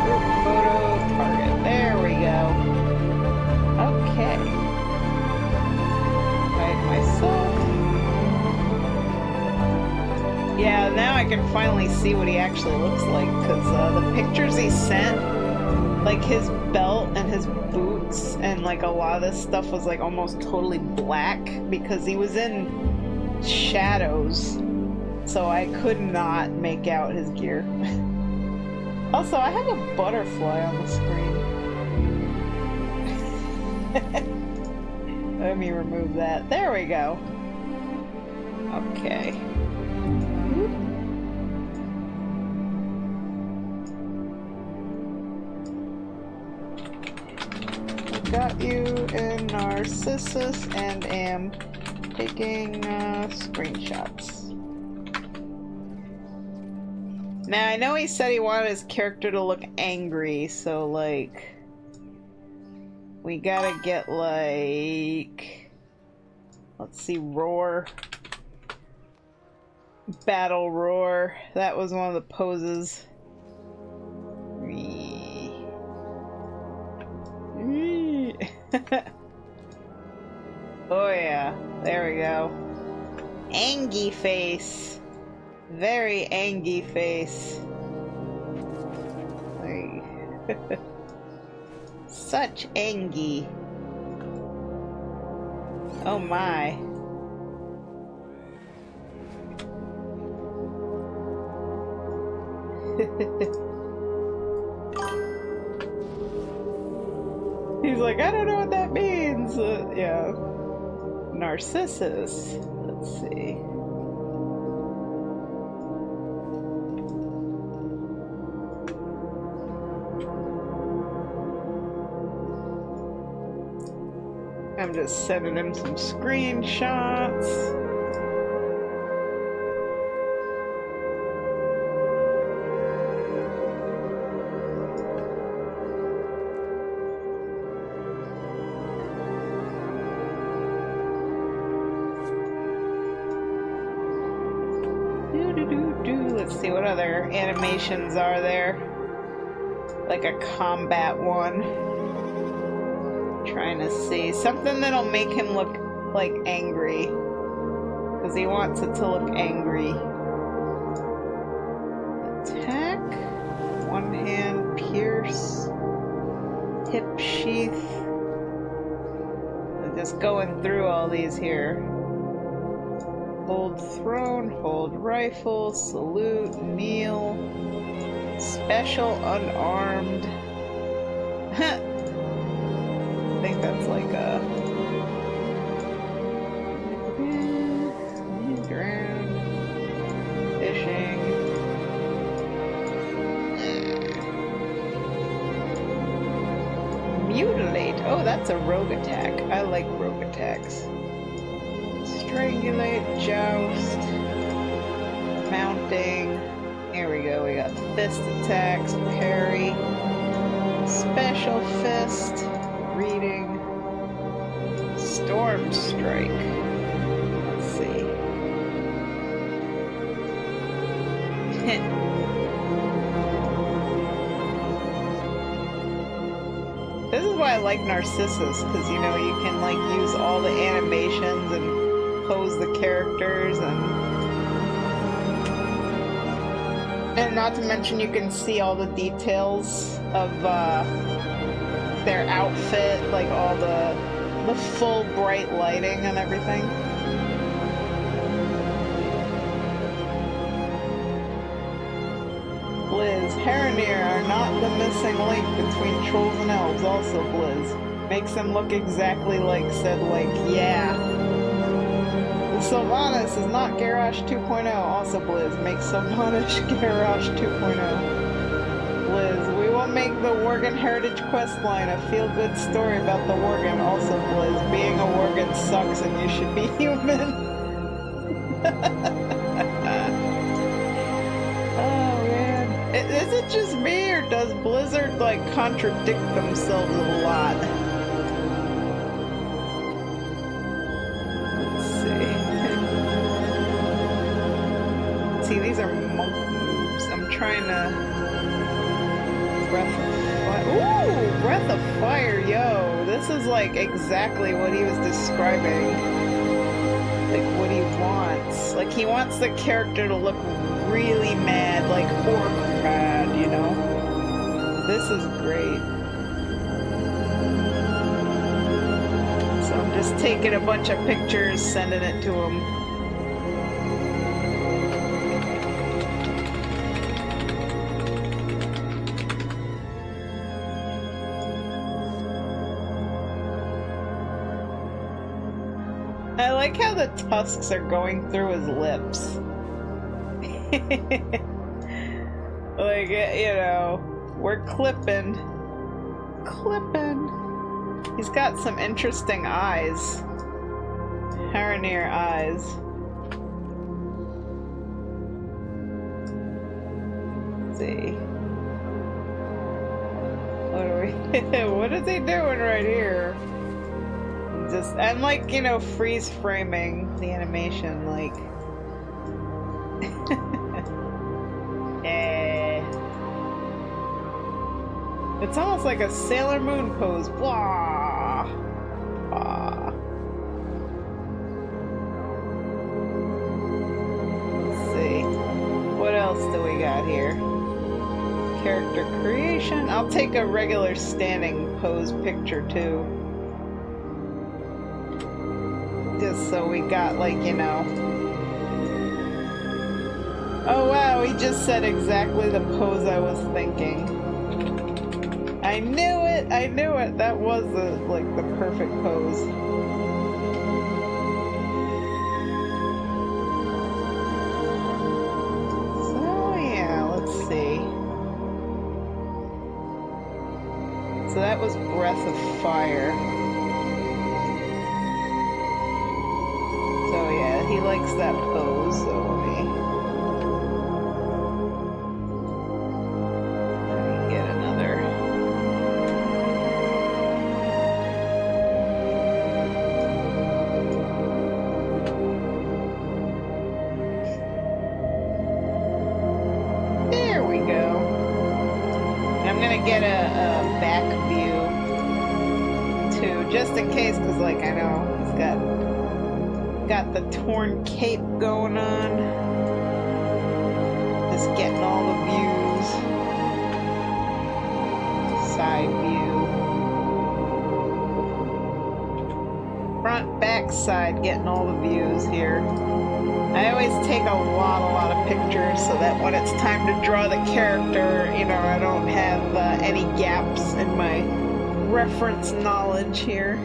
Group photo, target. There we go. Okay. Hide myself. Yeah, now I can finally see what he actually looks like, because the pictures he sent, like his belt and his boots and like a lot of this stuff was like almost totally black because he was in shadows. So I could not make out his gear. Also, I have a butterfly on the screen. Let me remove that. There we go. Okay. Got you in Narcissus and am taking screenshots. Now, I know he said he wanted his character to look angry, so, like... we gotta get, like... let's see, roar. Battle roar. That was one of the poses. Oh yeah, there we go. Angy face. Very angy face. Such Angie. Oh my. He's like, I don't know what that means. Yeah. Narcissus. Let's see. I'm just sending him some screenshots. Let's see, what other animations are there? Like a combat one. Trying to see something that'll make him look like angry, because he wants it to look angry. Attack, one hand, pierce, hip sheath. I'm just going through all these here. Hold throne, hold rifle, salute, kneel, special unarmed. I think that's like a ground fishing. Mutilate. Oh, that's a rogue attack. I like rogue attacks. Strangulate, joust, mounting. Here we go. We got fist attacks, parry, special fist. Reading, storm strike. Let's see. This is why I like Narcissus, because you know you can like use all the animations and pose the characters, and not to mention you can see all the details of their outfit, like all the full bright lighting and everything. Blizz, Haranir are not the missing link between trolls and elves, also Blizz. Makes them look exactly like said link, yeah. Sylvanas is not Garrosh 2.0, also Blizz. Makes Sylvanas Garrosh 2.0. Blizz, we will make the Worgen Heritage questline a feel-good story about the Worgen, also Blizz. Being a Worgen sucks and you should be human. Oh man. Is it just me, or does Blizzard like contradict themselves a lot? Let's see. See, these are monk moves. I'm trying to... Breath of Fire. Ooh! Breath of Fire, yo! This is like exactly what he was describing. Like what he wants. Like he wants the character to look really mad, like orc mad, you know? This is great. So I'm just taking a bunch of pictures, sending it to him. I like how the tusks are going through his lips. Like, you know, we're clipping. He's got some interesting eyes. Haranir eyes. Let's see. What are we... What is he doing right here? Just, I'm like, you know, freeze framing the animation, like. It's almost like a Sailor Moon pose. Blah. Blah. Let's see. What else do we got here? character creation. I'll take a regular standing pose picture too. Just so we got, like, you know. Oh wow, he just said exactly the pose I was thinking. I knew it! I knew it! That was like the perfect pose. So yeah, let's see. So that was Breath of Fire. So yeah, he likes that pose, so let me get another. There we go. I'm gonna get a back view too, just in case, because like I know he's got the torn cape going on. Just getting all the views. Side view. Front, back, side, getting all the views here. I always take a lot of pictures so that when it's time to draw the character, you know, I don't have any gaps in my reference knowledge here.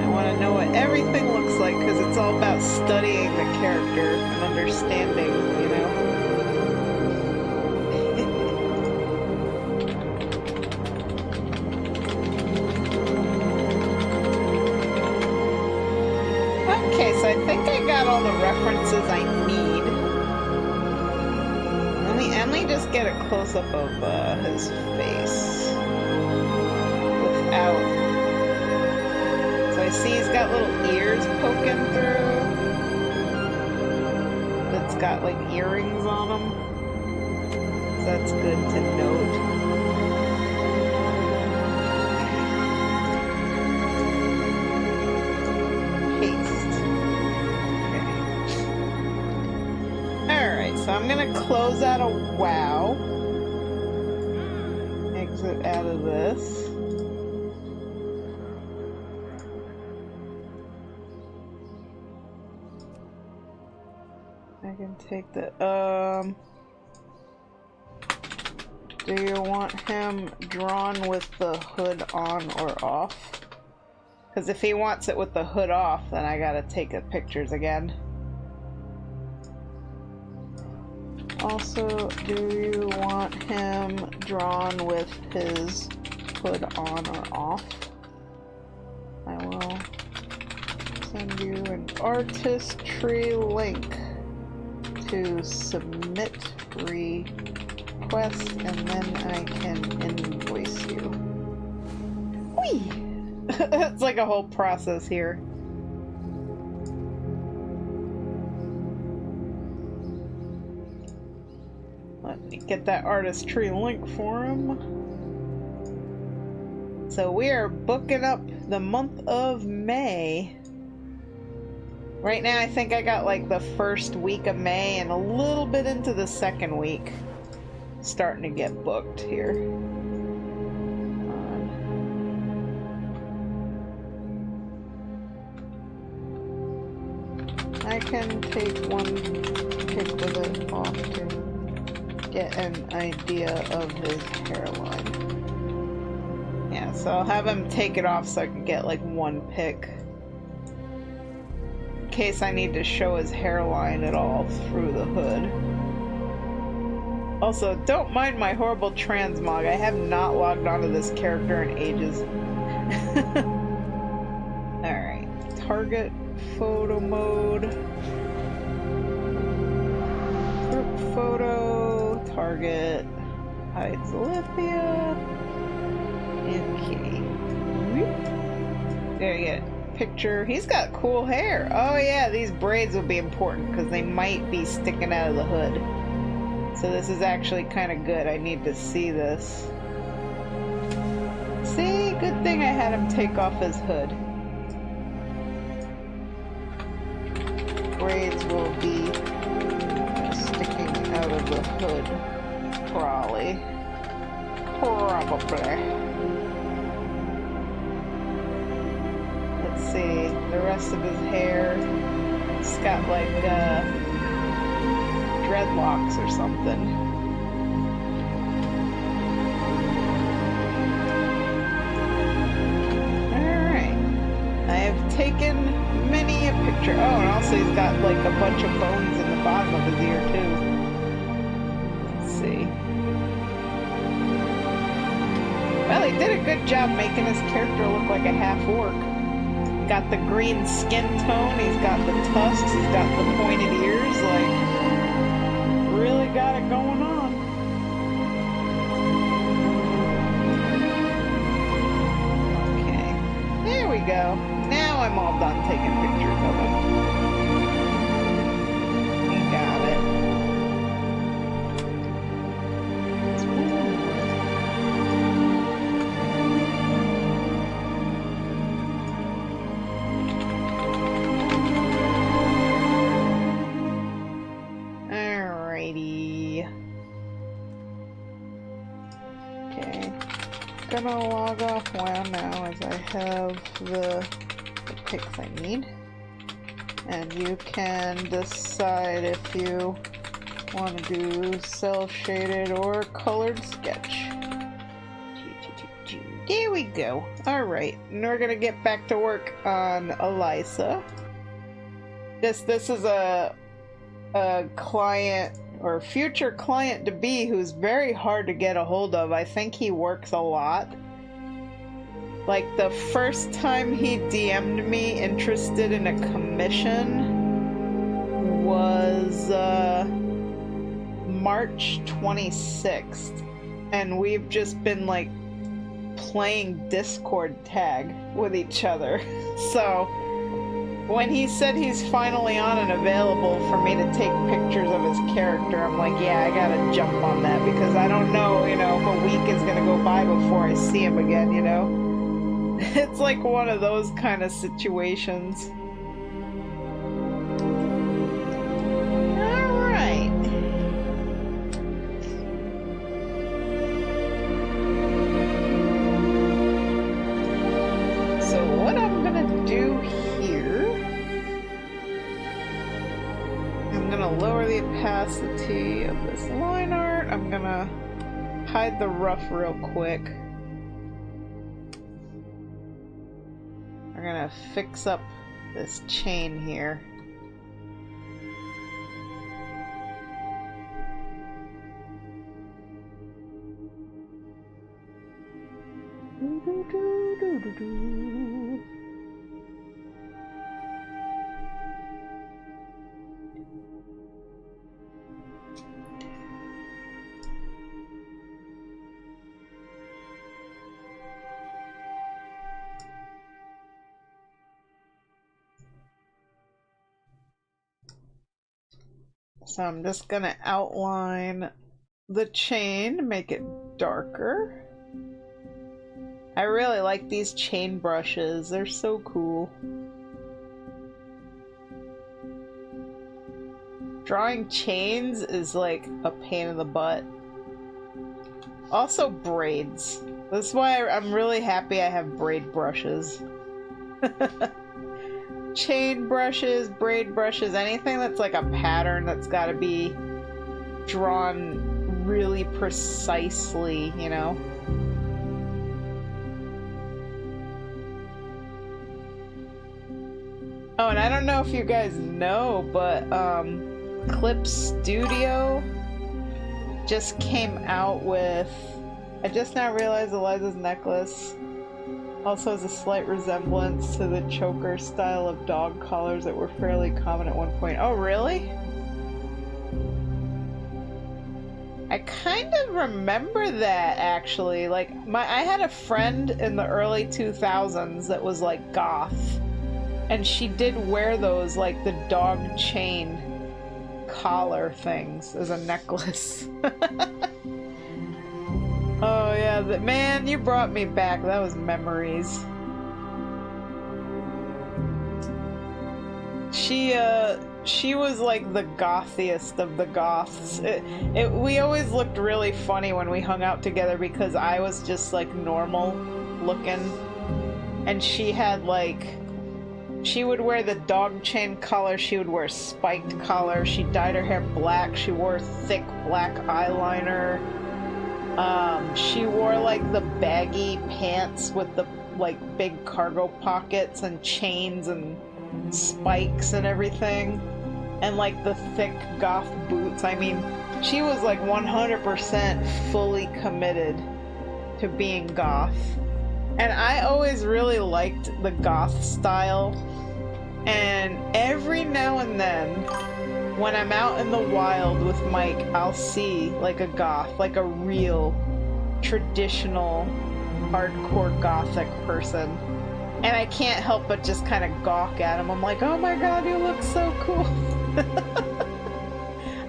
I want to know what everything looks like because it's all about studying the character and understanding, you know. Okay, so I think I got all the references I need. Let me just get a close-up of his face without. So I see he's got little ears poking through. That's got like earrings on them. So that's good to note. So I'm gonna close out a WoW. Exit out of this. I can take the, do you want him drawn with the hood on or off? Because if he wants it with the hood off, then I gotta take the pictures again. Also, do you want him drawn with his hood on or off? I will send you an artistry link to submit request, and then I can invoice you. Whee! It's like a whole process here. Let me get that artistry link for him. So we are booking up the month of May. Right now I think I got like the first week of May and a little bit into the second week. Starting to get booked here. I can take one pic with it off to get an idea of his hairline. Yeah, so I'll have him take it off so I can get like one pic. In case I need to show his hairline at all through the hood. Also, don't mind my horrible transmog. I have not logged onto this character in ages. Alright, target photo mode. Group photo. Target hides Lithia and Kitty. There you go. Picture. He's got cool hair. Oh yeah, these braids will be important because they might be sticking out of the hood. So this is actually kind of good. I need to see this. See, good thing I had him take off his hood. Braids will be sticking out of the hood, probably. Probably. Probably. Let's see. The rest of his hair. It's got like dreadlocks or something. Alright. I have taken many a picture. Oh, and also he's got like a bunch of bones in the bottom of his ear too. Let's see. Well, he did a good job making his character look like a half-orc. Got the green skin tone, he's got the tusks, he's got the pointed ears, like, really got it going on. Okay, there we go. Now I'm all done taking pictures of him. We got it. Gonna log off WoW now as I have the pics I need, and you can decide if you want to do cell shaded or colored sketch. There we go. Alright, and we're gonna get back to work on Alisa. This is a client or future client to be who's very hard to get a hold of. I think he works a lot. Like the first time he DM'd me interested in a commission was March 26th, and we've just been like playing Discord tag with each other. So when he said he's finally on and available for me to take pictures of his character, I'm like, yeah, I gotta jump on that, because I don't know, you know, if a week is gonna go by before I see him again, you know? It's like one of those kind of situations. Alright. So what I'm gonna do here, I'm gonna lower the opacity of this line art. I'm gonna hide the rough real quick. I'm gonna fix up this chain here. So I'm just gonna outline the chain, make it darker. I really like these chain brushes, they're so cool. Drawing chains is like a pain in the butt. Also braids. That's why I'm really happy I have braid brushes. Chain brushes, braid brushes, anything that's like a pattern that's got to be drawn really precisely, you know? Oh, and I don't know if you guys know, but Clip Studio just came out with... I just now realized Eliza's necklace also has a slight resemblance to the choker style of dog collars that were fairly common at one point. Oh, really? I kind of remember that, actually. Like, I had a friend in the early 2000s that was like goth, and she did wear those, like the dog chain collar things as a necklace. Oh yeah, man, you brought me back. That was memories. she was like the gothiest of the goths. We always looked really funny when we hung out together because I was just like normal looking, and she had like, she would wear the dog chain collar, she would wear spiked collar, she dyed her hair black, she wore thick black eyeliner, she wore like the baggy pants with the like big cargo pockets and chains and spikes and everything, and like the thick goth boots. I mean, she was like 100% fully committed to being goth. And I always really liked the goth style. And every now and then, when I'm out in the wild with Mike, I'll see like a goth, like a real traditional hardcore gothic person. And I can't help but just kind of gawk at him. I'm like, oh my god, you look so cool.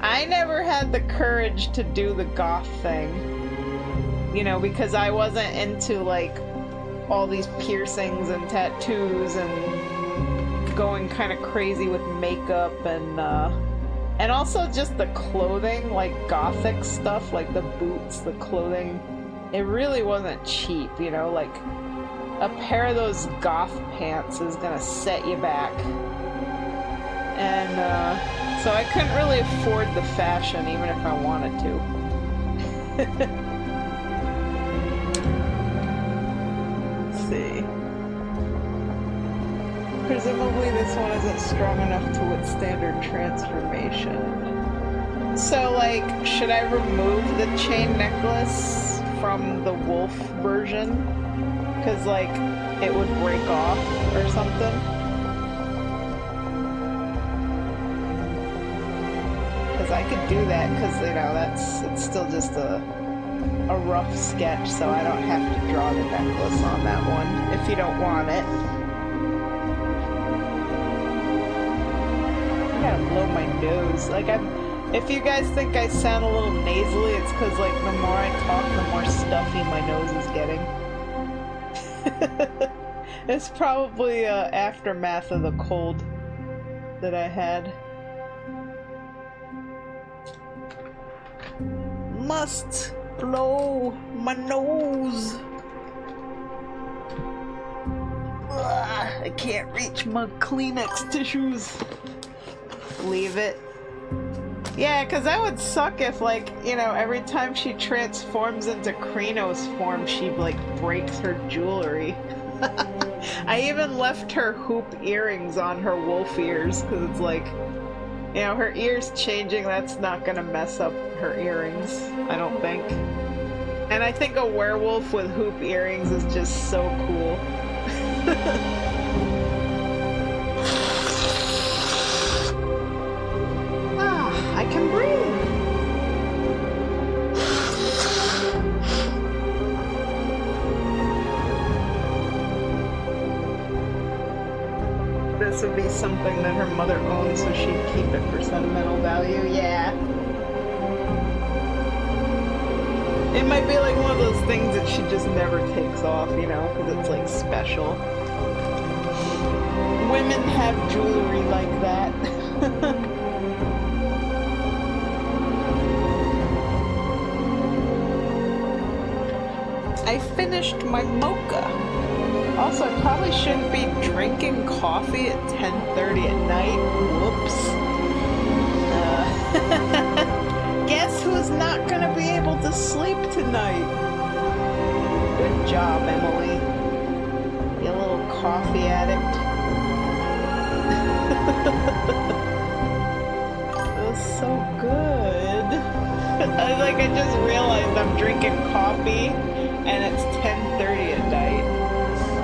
I never had the courage to do the goth thing, you know, because I wasn't into like all these piercings and tattoos and going kind of crazy with makeup and also just the clothing, like gothic stuff, like the boots, the clothing. It really wasn't cheap, you know, like a pair of those goth pants is gonna set you back. And so I couldn't really afford the fashion even if I wanted to. Let's see. Presumably this one isn't strong enough to withstand her transformation. So like, should I remove the chain necklace from the wolf version? Because like, it would break off or something? Because I could do that, because, you know, it's still just a rough sketch, so I don't have to draw the necklace on that one, if you don't want it. I gotta blow my nose. Like, if you guys think I sound a little nasally, it's because, like, the more I talk, the more stuffy my nose is getting. It's probably aftermath of the cold that I had. Must blow my nose. Ugh, I can't reach my Kleenex tissues. Leave it. Yeah, because that would suck if, like, you know, every time she transforms into Krino's form, she, like, breaks her jewelry. I even left her hoop earrings on her wolf ears, because it's like, you know, her ears changing, that's not gonna mess up her earrings, I don't think. And I think a werewolf with hoop earrings is just so cool. I can breathe! This would be something that her mother owned, so she'd keep it for sentimental value. Yeah. It might be like one of those things that she just never takes off, you know, because it's like special. Women have jewelry like that. I finished my mocha. Also, I probably shouldn't be drinking coffee at 10:30 at night. Whoops. Guess who's not gonna be able to sleep tonight? Good job, Emily. You little coffee addict. It was so good. I just realized I'm drinking coffee and it's 10:30 at night.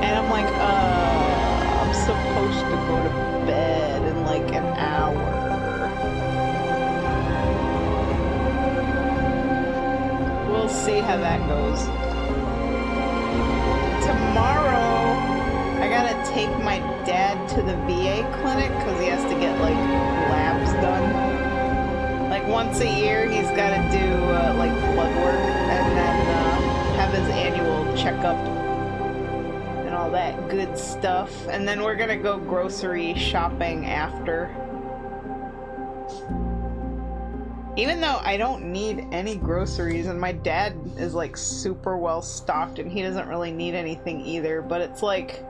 And I'm like, I'm supposed to go to bed in like an hour. We'll see how that goes. Tomorrow, I gotta take my dad to the VA clinic because he has to get like labs done. Like once a year, he's gotta do like blood work and then have his annual checkup. All that good stuff, and then we're gonna go grocery shopping after. Even though I don't need any groceries, and my dad is like super well stocked and he doesn't really need anything either, but it's like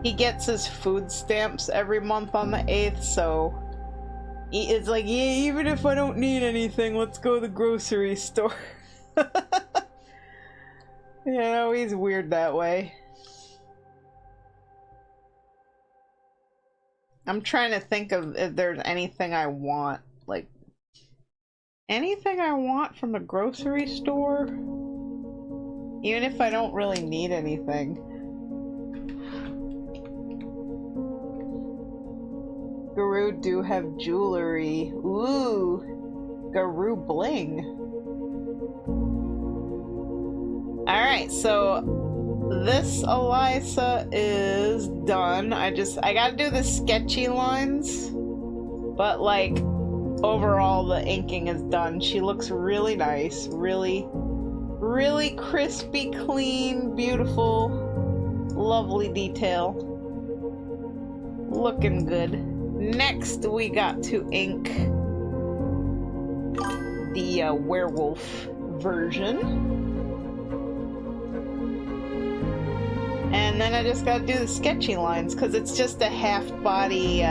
he gets his food stamps every month on the 8th, so it's like, yeah, even if I don't need anything, let's go to the grocery store. You know, he's weird that way. I'm trying to think of if there's anything I want, like anything I want from the grocery store, even if I don't really need anything. Garou do have jewelry. Ooh, Garou bling. Alright, so this Alisa is done. I gotta do the sketchy lines, but like overall the inking is done. She looks really nice, really crispy, clean, beautiful, lovely detail. Looking good. Next we got to ink the werewolf version. And then I just gotta do the sketchy lines because it's just a half body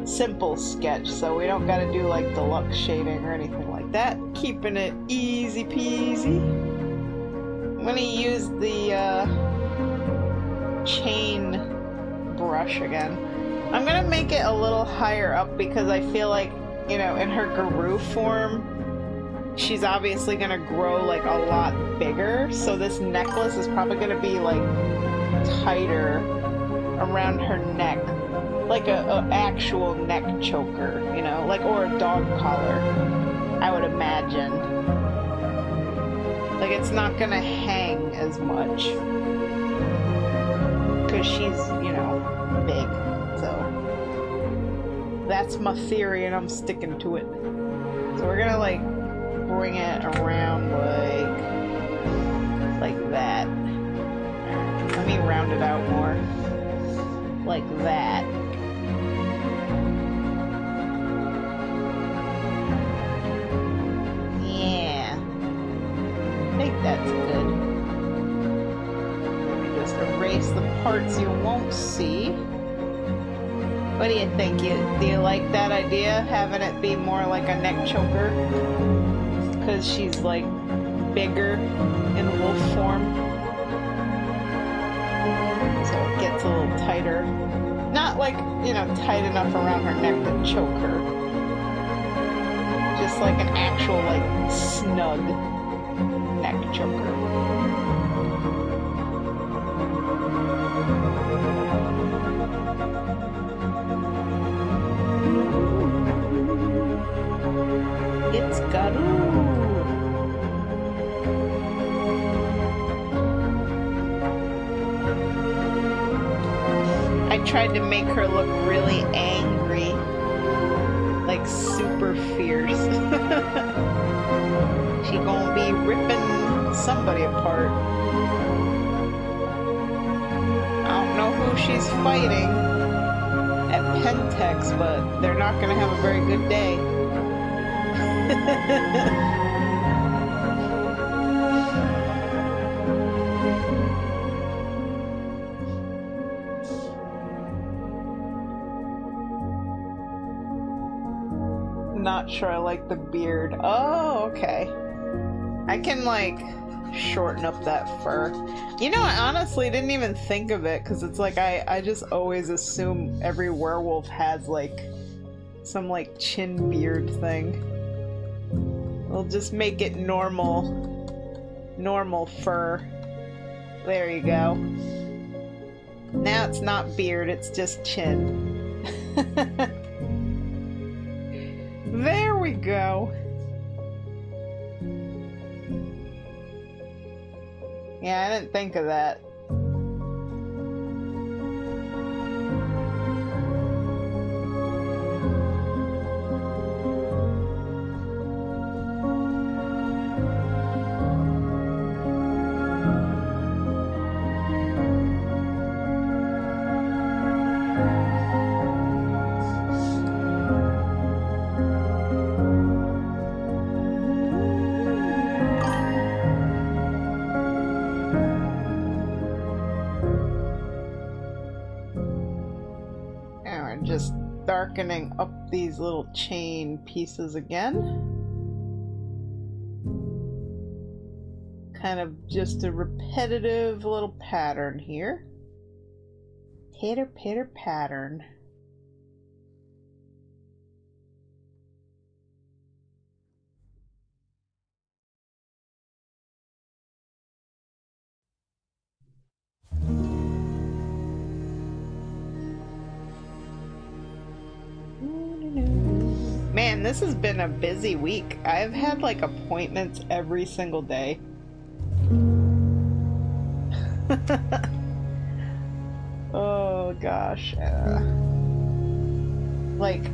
simple sketch, so we don't gotta do like deluxe shading or anything like that. Keeping it easy peasy. I'm gonna use the chain brush again. I'm gonna make it a little higher up because I feel like, you know, in her Garou form, she's obviously gonna grow like a lot bigger, so this necklace is probably gonna be like tighter around her neck, like a actual neck choker, you know, like, or a dog collar, I would imagine. Like, it's not gonna hang as much because she's, you know, big. So that's my theory and I'm sticking to it. So we're gonna like bring it around like that. Let me round it out more. Like that. Yeah. I think that's good. Let me just erase the parts you won't see. What do you think? Do you like that idea? Having it be more like a neck choker? Because she's like bigger in wolf form. So it gets a little tighter. Not like, you know, tight enough around her neck to choke her. Just like an actual, like, snug neck choker. It's Garou. I tried to make her look really angry, like super fierce. She gonna be ripping somebody apart. I don't know who she's fighting at Pentex, but they're not gonna have a very good day. Not sure I like the beard. Oh, okay. I can like shorten up that fur. You know, I honestly didn't even think of it because it's like I just always assume every werewolf has like some like chin beard thing. We'll just make it normal fur. There you go. Now it's not beard, it's just chin. There we go. Yeah, I didn't think of that. darkening up these little chain pieces again. Kind of just a repetitive little pattern here. Pitter pitter pattern. Man, this has been a busy week. I've had like appointments every single day. Oh gosh. Like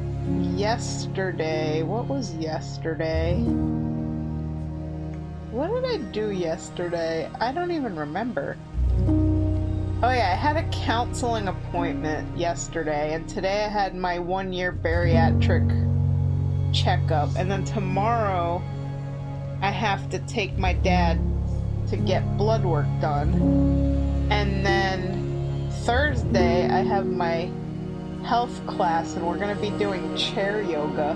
yesterday, what was yesterday? What did I do yesterday? I don't even remember. Oh yeah, I had a counseling appointment yesterday, and today I had my 1-year bariatric checkup, and then tomorrow I have to take my dad to get blood work done, and then Thursday I have my health class and we're gonna be doing chair yoga,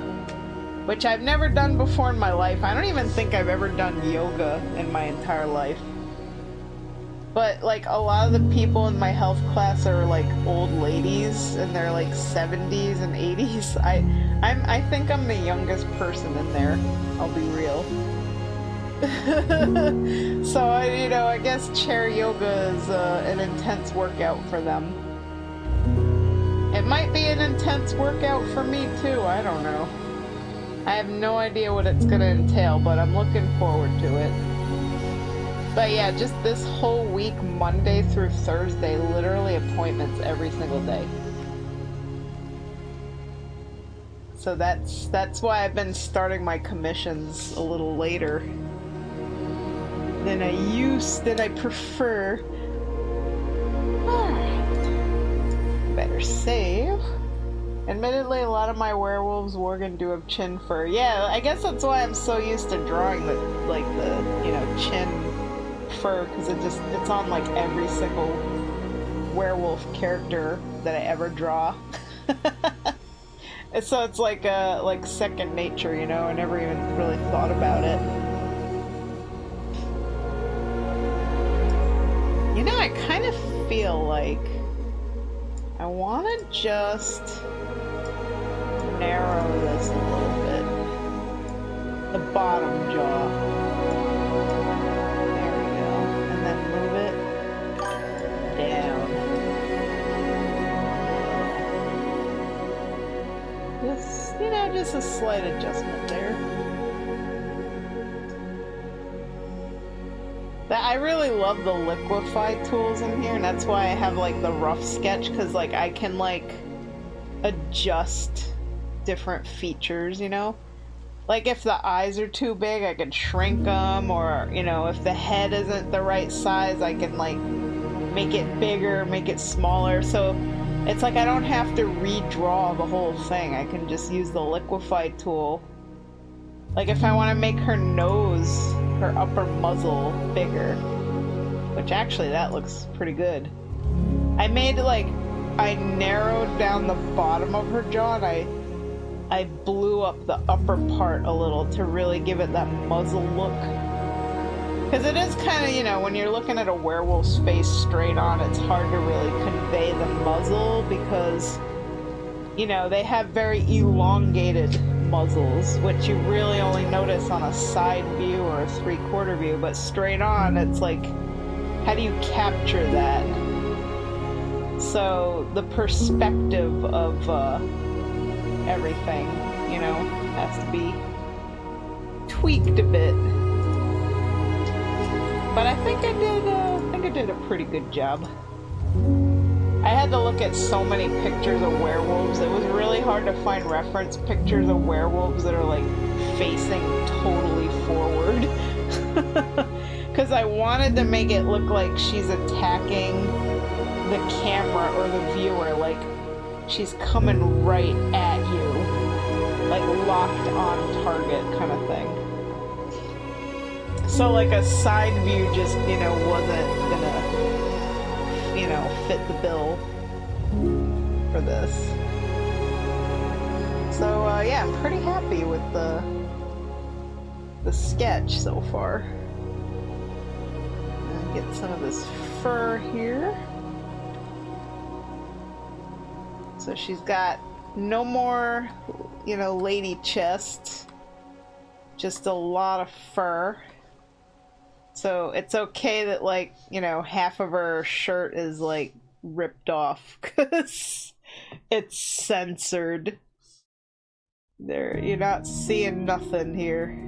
which I've never done before in my life. I don't even think I've ever done yoga in my entire life. But like a lot of the people in my health class are like old ladies and they're like 70s and 80s. I think I'm the youngest person in there. I'll be real. So I guess chair yoga is an intense workout for them. It might be an intense workout for me too. I don't know. I have no idea what it's gonna entail, but I'm looking forward to it. But yeah, just this whole week, Monday through Thursday, literally appointments every single day. So that's why I've been starting my commissions a little later than I prefer. Alright. Better save. Admittedly, a lot of my werewolves Worgen do have chin fur. Yeah, I guess that's why I'm so used to drawing the chin fur, because it's on like every single werewolf character that I ever draw. And so it's like second nature, I never even really thought about it. I kind of feel like I want to just narrow this a little bit. The bottom jaw. There we go. And then move it down. Just a slight adjustment there. I really love the liquefy tools in here, and that's why I have like the rough sketch, because like I can like adjust different features, Like if the eyes are too big, I can shrink them, or if the head isn't the right size, I can like make it bigger, make it smaller. So it's like I don't have to redraw the whole thing. I can just use the liquefy tool. Like if I want to make her nose, her upper muzzle bigger, which actually that looks pretty good. I narrowed down the bottom of her jaw, and I blew up the upper part a little to really give it that muzzle look. Because it is kind of, when you're looking at a werewolf's face straight on, it's hard to really convey the muzzle because, they have very elongated muzzles, which you really only notice on a side view or a 3/4 view, but straight on, it's like, how do you capture that? So the perspective of everything, has to be tweaked a bit. But I think I did a pretty good job. I had to look at so many pictures of werewolves. It was really hard to find reference pictures of werewolves that are like facing totally forward. Because I wanted to make it look like she's attacking the camera or the viewer, like she's coming right at you, like locked on target kind of thing. So like a side view just, wasn't gonna, fit the bill for this. So yeah, I'm pretty happy with the sketch so far. Get some of this fur here. So she's got no more, you know, lady chest, just a lot of fur. So it's okay that, like, you know, half of her shirt is like ripped off because it's censored. There, you're not seeing nothing here.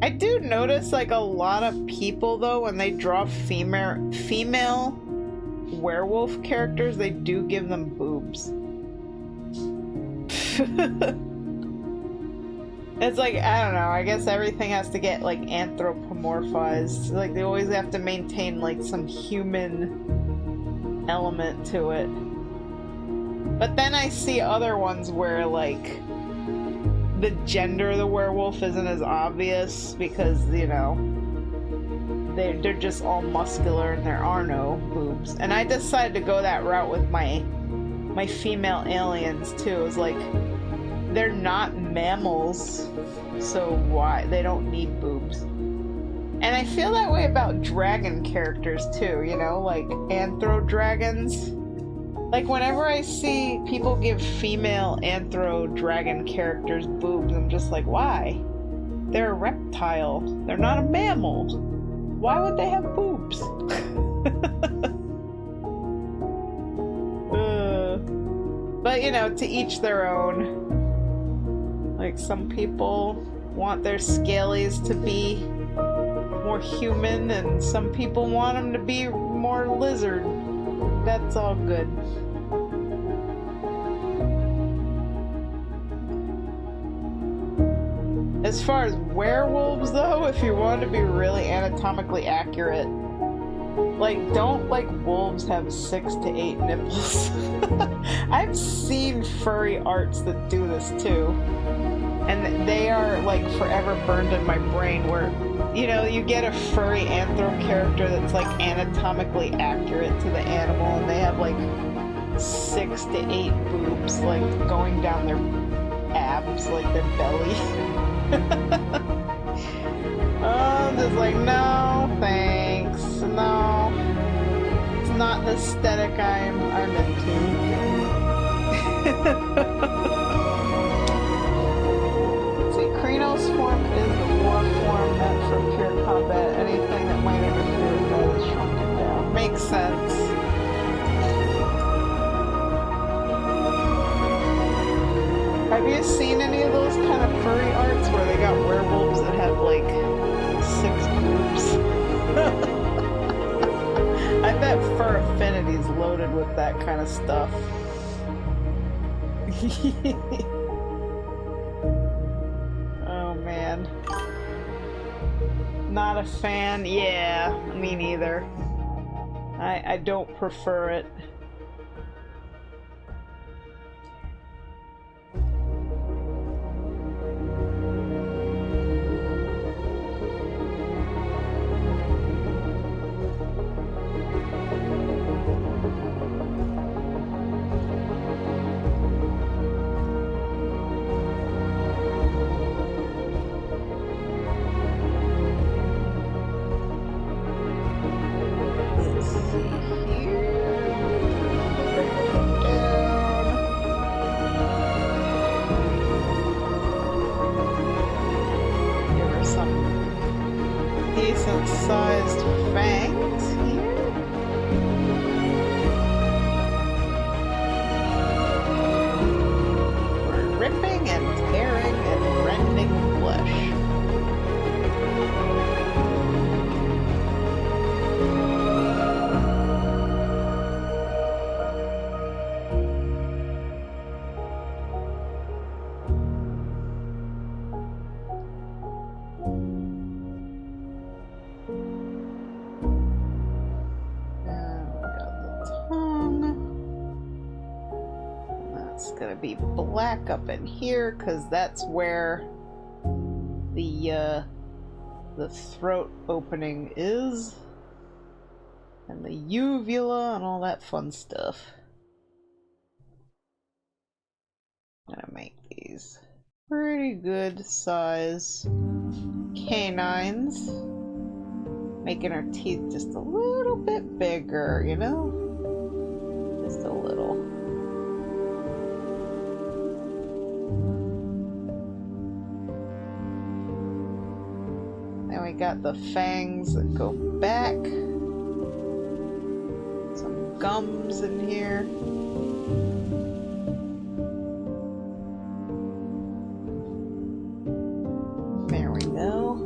I do notice, like, a lot of people, though, when they draw female werewolf characters, they do give them boobs. It's like, I don't know, I guess everything has to get, like, anthropomorphized. Like, they always have to maintain, like, some human element to it. But then I see other ones where, like, the gender of the werewolf isn't as obvious because, you know, they're just all muscular and there are no boobs. And I decided to go that route with my female aliens too. It's like, they're not mammals, so why? They don't need boobs. And I feel that way about dragon characters too, you know, like anthro dragons. Like, whenever I see people give female anthro dragon characters boobs, I'm just like, why? They're a reptile. They're not a mammal. Why would they have boobs? But, you know, to each their own. Like, some people want their scalies to be more human, and some people want them to be more lizard. That's all good. As far as werewolves, though, if you want to be really anatomically accurate, like, don't, like, wolves have 6 to 8 nipples? I've seen furry arts that do this, too. And they are, like, forever burned in my brain where, you know, you get a furry anthro character that's, like, anatomically accurate to the animal, and they have, like, 6 to 8 boobs, like, going down their abs, like their belly. I'm just like, no, thanks. No. It's not the aesthetic I'm into. Krino's form is the war form meant for pure combat. Anything that might interfere with that is shrunken down. Makes sense. Have you seen any of those kind of furry arts where they got werewolves that have like 6 boobs? I bet Fur Affinity's loaded with that kind of stuff. Man. Not a fan? Yeah, me neither. I don't prefer it. Sized fangs here. We're ripping and tearing and rending flesh. Be black up in here because that's where the throat opening is, and the uvula and all that fun stuff. I'm gonna make these pretty good size canines. Making her teeth just a little bit bigger, you know? Just a little. Then we got the fangs that go back. Some gums in here. There we go.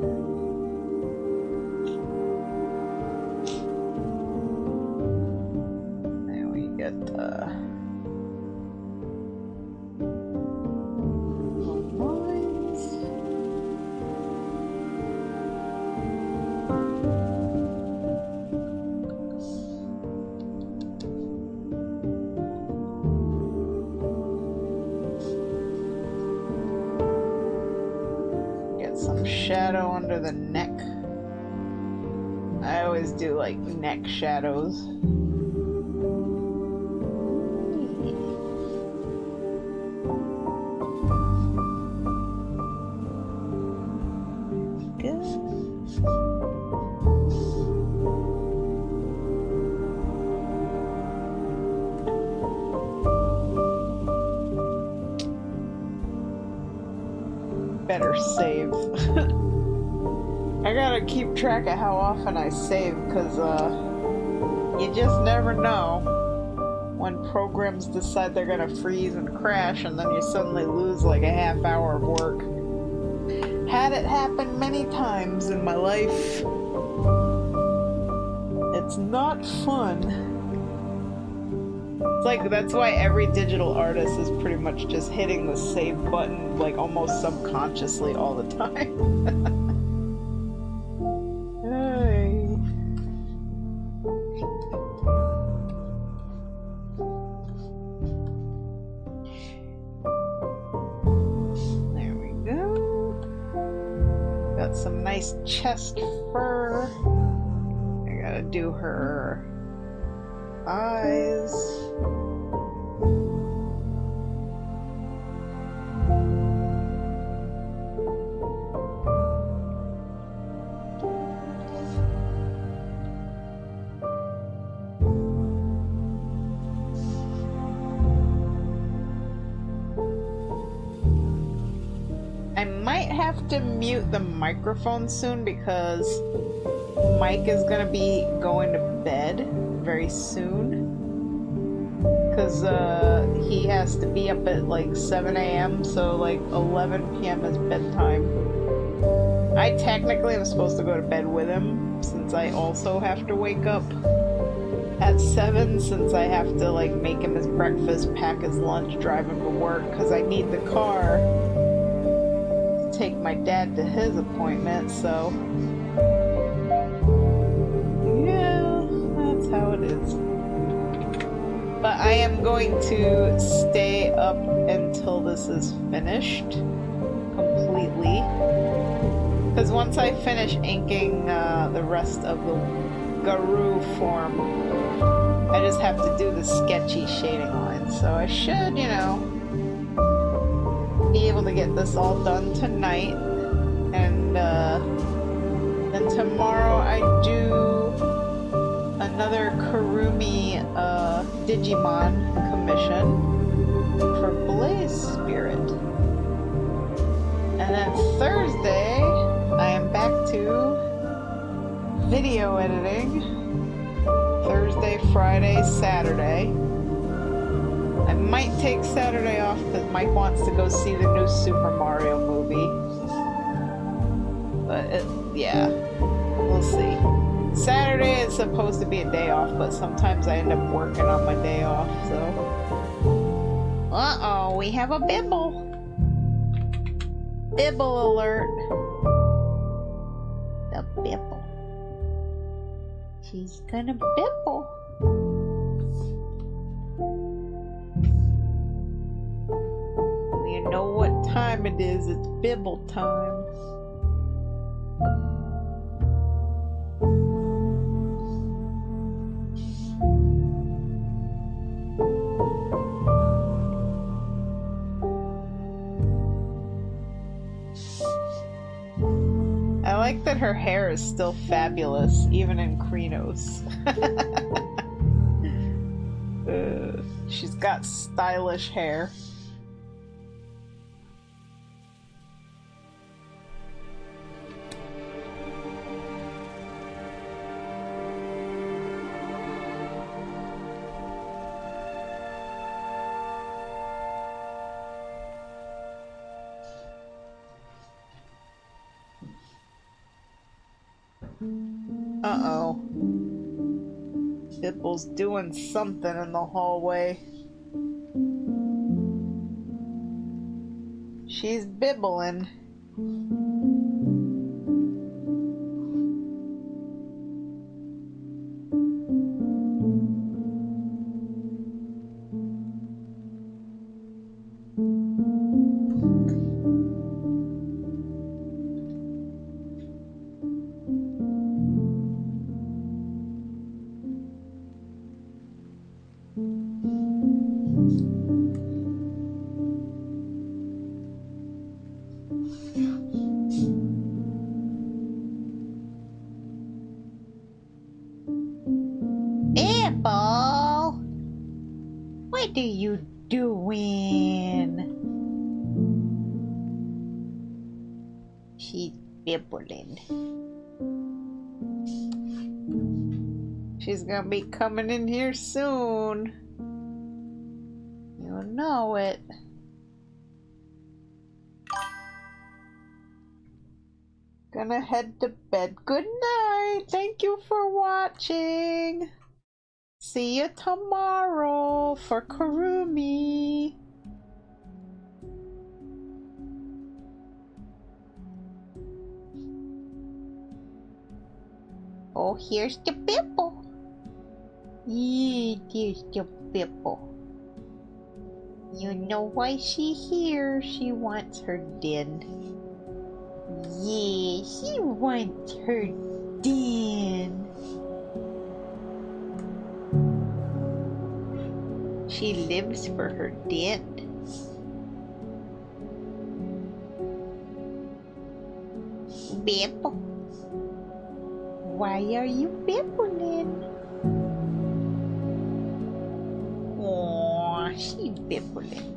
There we get the lines. Get some shadow under the neck. I always do like neck shadows. Better save. I gotta keep track of how often I save, because you just never know when programs decide they're gonna freeze and crash, and then you suddenly lose like a half hour of work. Had it happen many times in my life. It's not fun. It's like, that's why every digital artist is pretty much just hitting the save button, like almost subconsciously all the time. Hey. There we go. Got some nice chest fur. I gotta do her eyes. I might have to mute the microphone soon because Mike is gonna be going to bed very soon. Because he has to be up at like 7 a.m. so like 11 p.m. is bedtime. I technically am supposed to go to bed with him since I also have to wake up at 7 since I have to like make him his breakfast, pack his lunch, drive him to work because I need the car to take my dad to his appointment, so yeah, that's how it is. But I am going to stay up until this is finished completely. Because once I finish inking the rest of the Garou form, I just have to do the sketchy shading lines. So I should, you know, be able to get this all done tonight. And then tomorrow I do another Kurumi Digimon commission for Blaze Spirit. And then Thursday, I am back to video editing. Thursday, Friday, Saturday. I might take Saturday off because Mike wants to go see the new Super Mario movie. But yeah, we'll see. Saturday is supposed to be a day off, but sometimes I end up working on my day off, so. Uh-oh, we have a bibble. Bibble alert. The bibble. She's gonna bibble. You know what time it is, it's bibble time. like that her hair is still fabulous, even in Krynos. She's got stylish hair. Uh-oh. Bibble's doing something in the hallway. She's bibbling. Apple, what are you doing? She's bibbling. She's gonna be coming in here soon. You know it. Gonna head to bed. Good night. Thank you for watching. See you tomorrow for Kurumi. Oh, here's the Bibble. Yeah, there's the Bibble. You know why she's here. She wants her den. Yeah, she wants her den. She lives for her den. Bibble, why are you bibbling? Aw, she bibbling.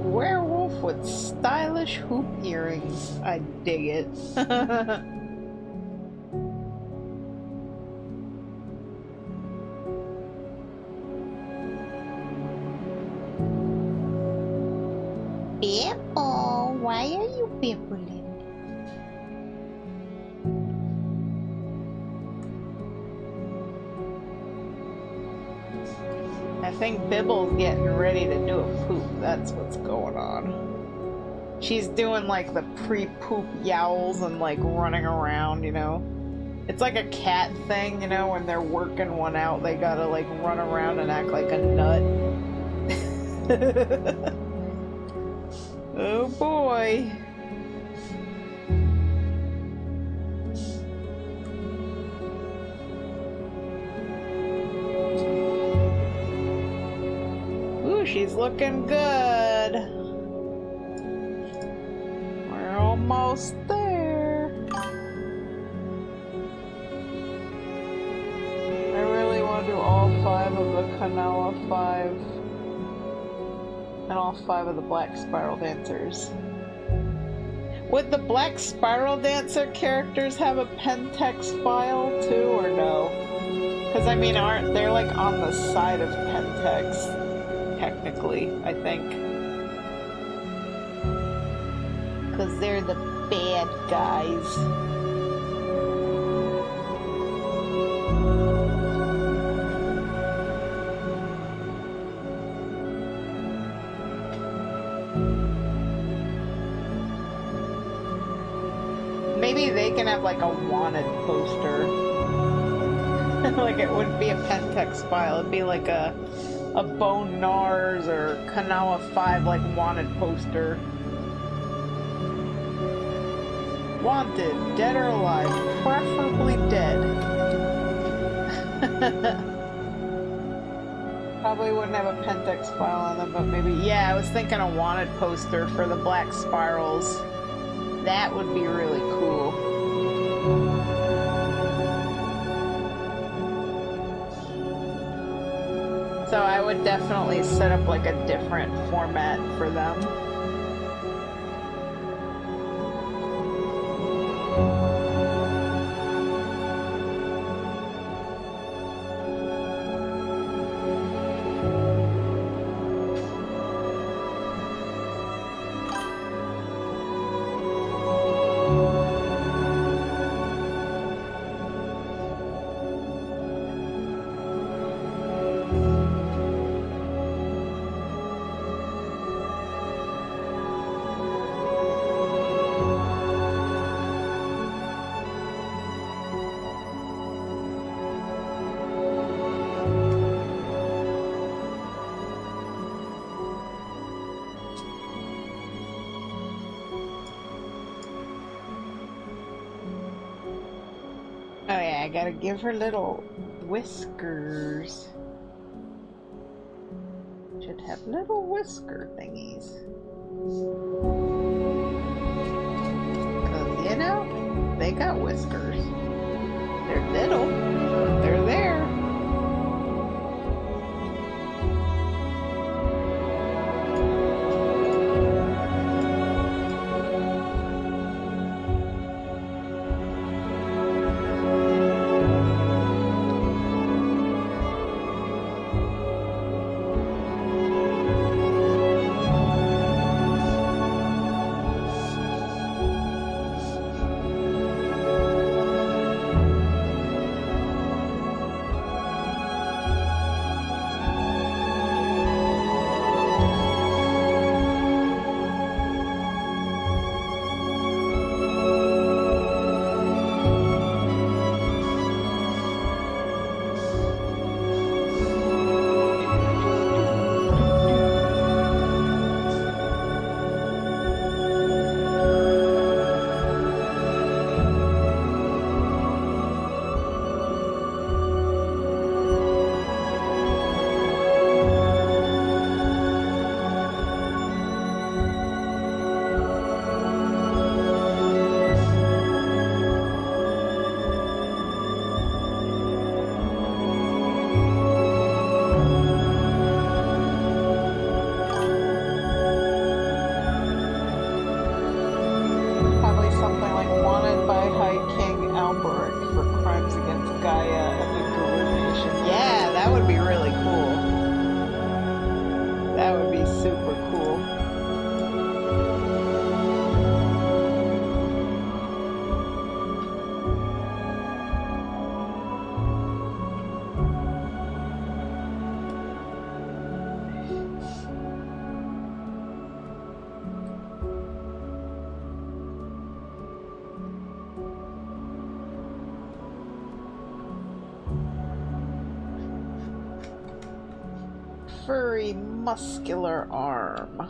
Werewolf with stylish hoop earrings. I dig it. Bibble, why are you bibbling? I think Bibble's getting ready to do a poop. That's what's going on. She's doing like the pre-poop yowls and like running around, you know. It's like a cat thing, you know, when they're working one out, they gotta like run around and act like a nut. Oh boy. She's looking good. We're almost there. I really want to do all 5 of the Kanala 5 and all 5 of the Black Spiral Dancers. Would the Black Spiral Dancer characters have a Pentex file too, or no? Because I mean, aren't they like on the side of Pentex? Technically, I think. Because they're the bad guys. Maybe they can have like a wanted poster. Like it wouldn't be a Pentex file, it'd be like a Bone Nars or Kanawa 5 like wanted poster. Wanted, dead or alive, preferably dead. probably wouldn't have a Pentex file on them, but maybe... Yeah, I was thinking a wanted poster for the black spirals. That would be really cool. So I would definitely set up like a different format for them. I gotta give her little whiskers. Should have little whisker thingies. Cause, you know, they got whiskers. They're little, but they're there. Furry, muscular arm.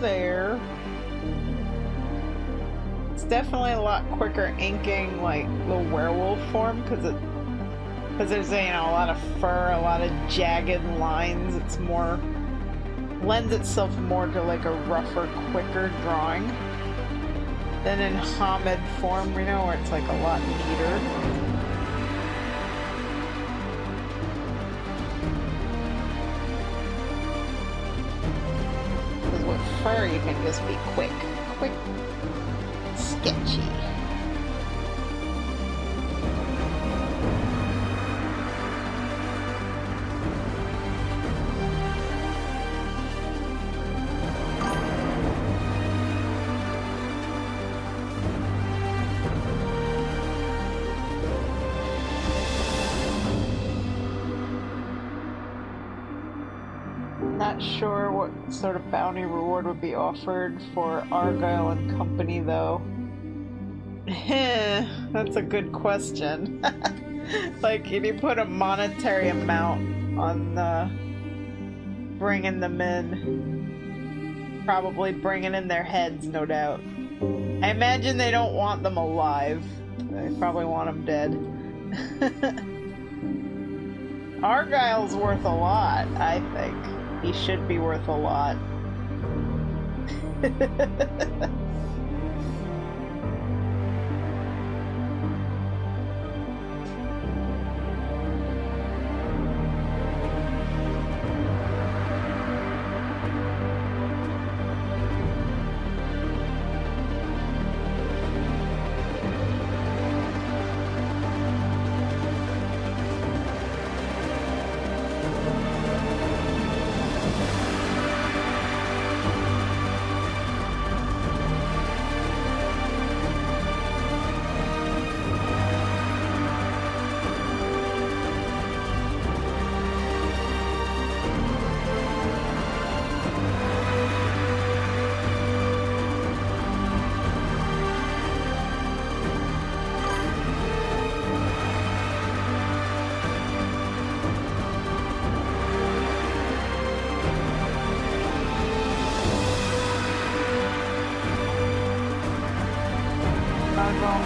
There. It's definitely a lot quicker inking like the werewolf form because there's, you know, a lot of fur, a lot of jagged lines. It's more lends itself more to like a rougher, quicker drawing than in Hamid form, you know, where it's like a lot neater. Fur, you can just be quick sketchy. Not sure what sort of bounty reward would be offered for Argyle and Company, though. That's a good question. Like, if you put a monetary amount on bringing them in, probably bringing in their heads, no doubt. I imagine they don't want them alive. They probably want them dead. Argyle's worth a lot, I think. He should be worth a lot.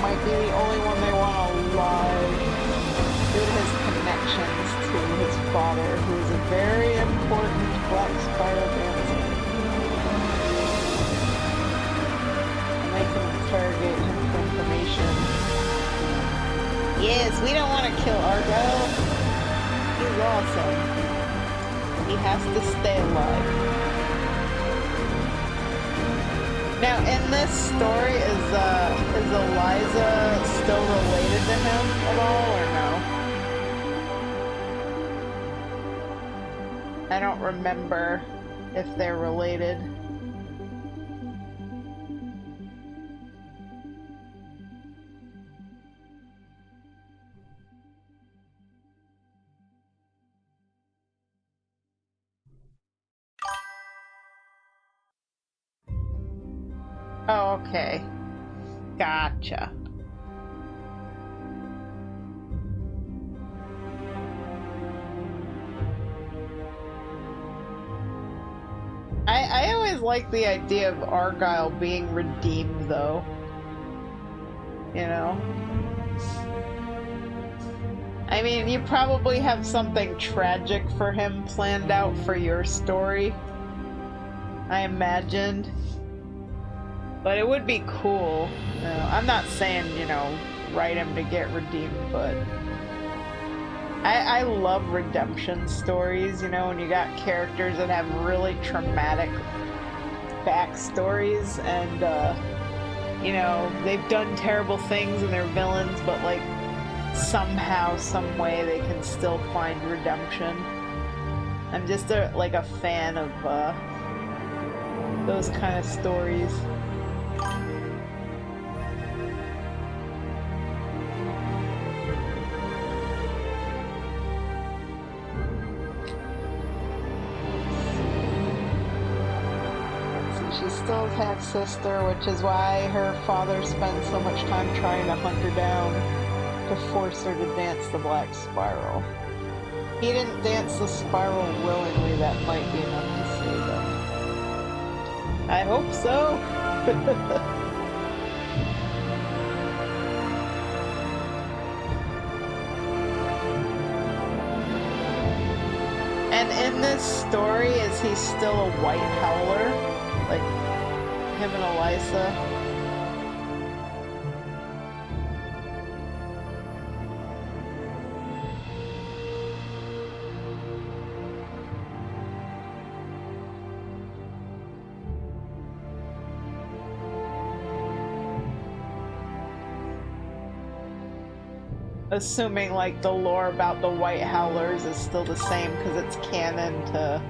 Might be the only one they want alive due to his connections to his father, who is a very important Black Spiral dancer. And they can interrogate him for information. Yes, we don't want to kill Argyle. He's awesome. He has to stay alive. Now, in this story, is Alisa still related to him at all, or no? I don't remember if they're related. Oh, okay. Gotcha. I always like the idea of Argyle being redeemed, though. You know? I mean, you probably have something tragic for him planned out for your story, I imagined. But it would be cool. I'm not saying, you know, write him to get redeemed, but I love redemption stories, you know, when you got characters that have really traumatic backstories and, you know, they've done terrible things and they're villains, but, like, somehow, some way they can still find redemption. I'm just, like, a fan of, those kind of stories. She's still a half-sister, which is why her father spends so much time trying to hunt her down to force her to dance the Black Spiral. He didn't dance the Spiral willingly, that might be enough to say, though. I hope so! And in this story, is he still a White Howler? Like, him and Alisa? assuming like the lore about the White Howlers is still the same because it's canon to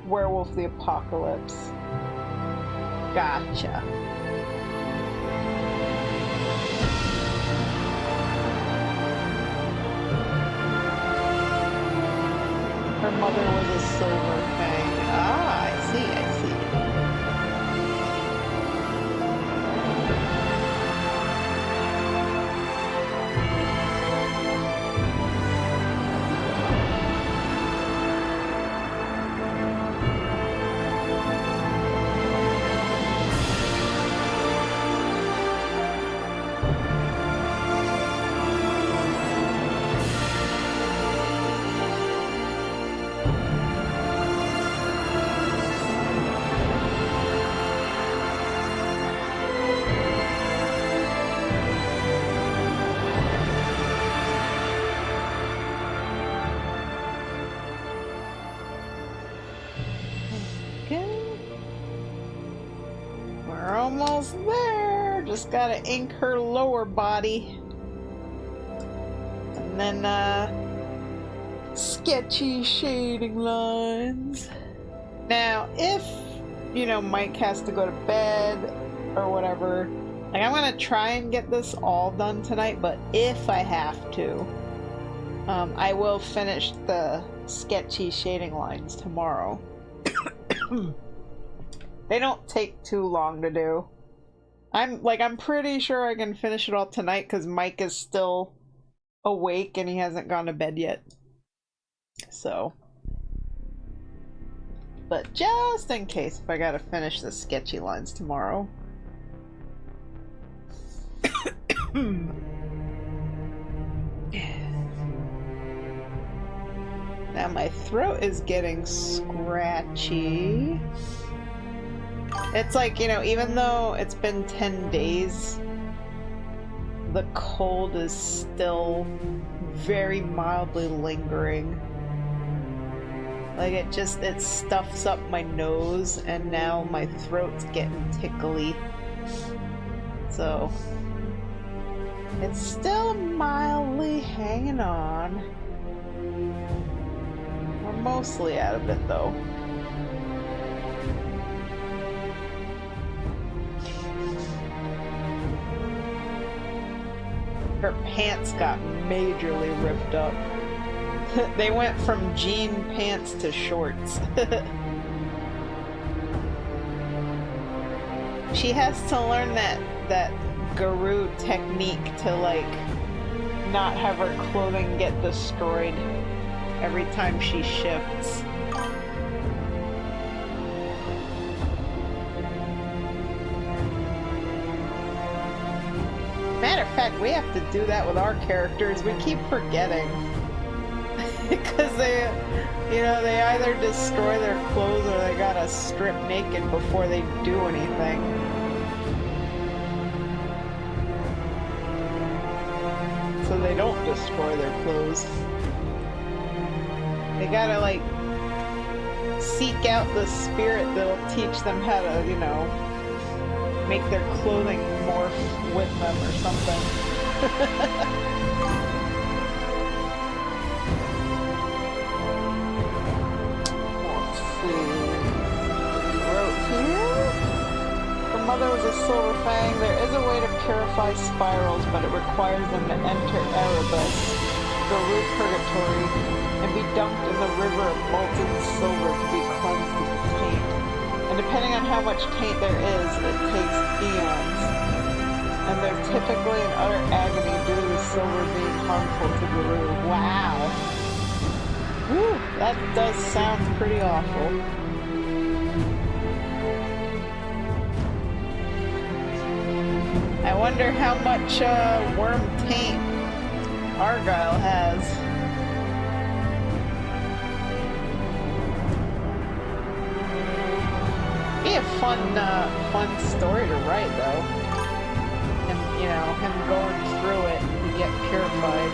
Werewolf the Apocalypse. Gotcha. Her mother was a silver fang. Ah, I see, I see. Almost there. Just gotta ink her lower body. And then, sketchy shading lines. Now, if, you know, Mike has to go to bed or whatever, like, I'm gonna try and get this all done tonight, but if I have to, I will finish the sketchy shading lines tomorrow. They don't take too long to do. I'm pretty sure I can finish it all tonight because Mike is still awake and he hasn't gone to bed yet. So. But just in case if I gotta finish the sketchy lines tomorrow. Now my throat is getting scratchy. It's like, you know, even though it's been 10 days, the cold is still very mildly lingering. Like it stuffs up my nose and now my throat's getting tickly. So, it's still mildly hanging on. We're mostly out of it though. Her pants got majorly ripped up. They went from jean pants to shorts. She has to learn that Garou technique to like not have her clothing get destroyed every time she shifts. Matter of fact, we have to do that with our characters. We keep forgetting. Because they either destroy their clothes or they gotta strip naked before they do anything. So they don't destroy their clothes. They gotta, like, seek out the spirit that'll teach them how to, you know, make their clothing morph with them or something. Let's see. Wrote here. Her mother was a silver fang. There is a way to purify spirals, but it requires them to enter Erebus, Garou Purgatory, and be dumped in the river of molten silver to be cleansed of the taint. And depending on how much taint there is, it takes eons. And they're typically in utter agony due to the silver being harmful to Garou. Wow. Whew, that does sound pretty awful. I wonder how much worm taint Argyle has. Be a fun story to write, though. And you know, him going through it to get purified.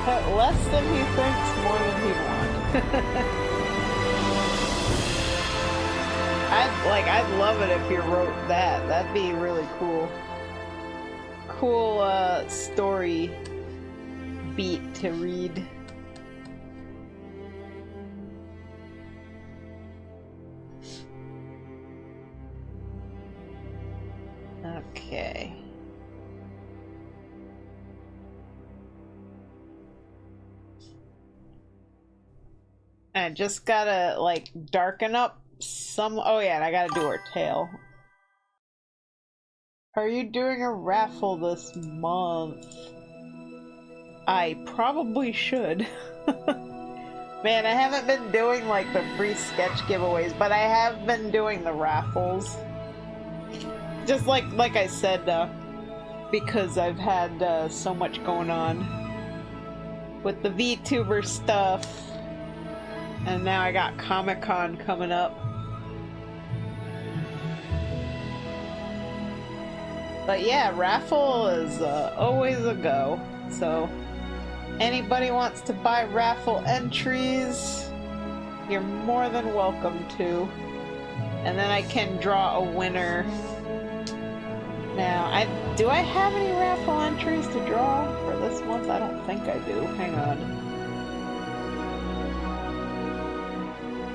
Less than he thinks, more than he wants. I'd love it if you wrote that. That'd be really cool. Cool story beat to read. Okay. I just gotta, like, darken up some... Oh yeah, and I gotta do her tail. Are you doing a raffle this month? I probably should. Man, I haven't been doing, like, the free sketch giveaways, but I have been doing the raffles. Just like I said, because I've had so much going on with the VTuber stuff. And now I got Comic-Con coming up. But yeah, raffle is always a go. So anybody wants to buy raffle entries, you're more than welcome to. And then I can draw a winner. Now, do I have any raffle entries to draw for this month? I don't think I do. Hang on.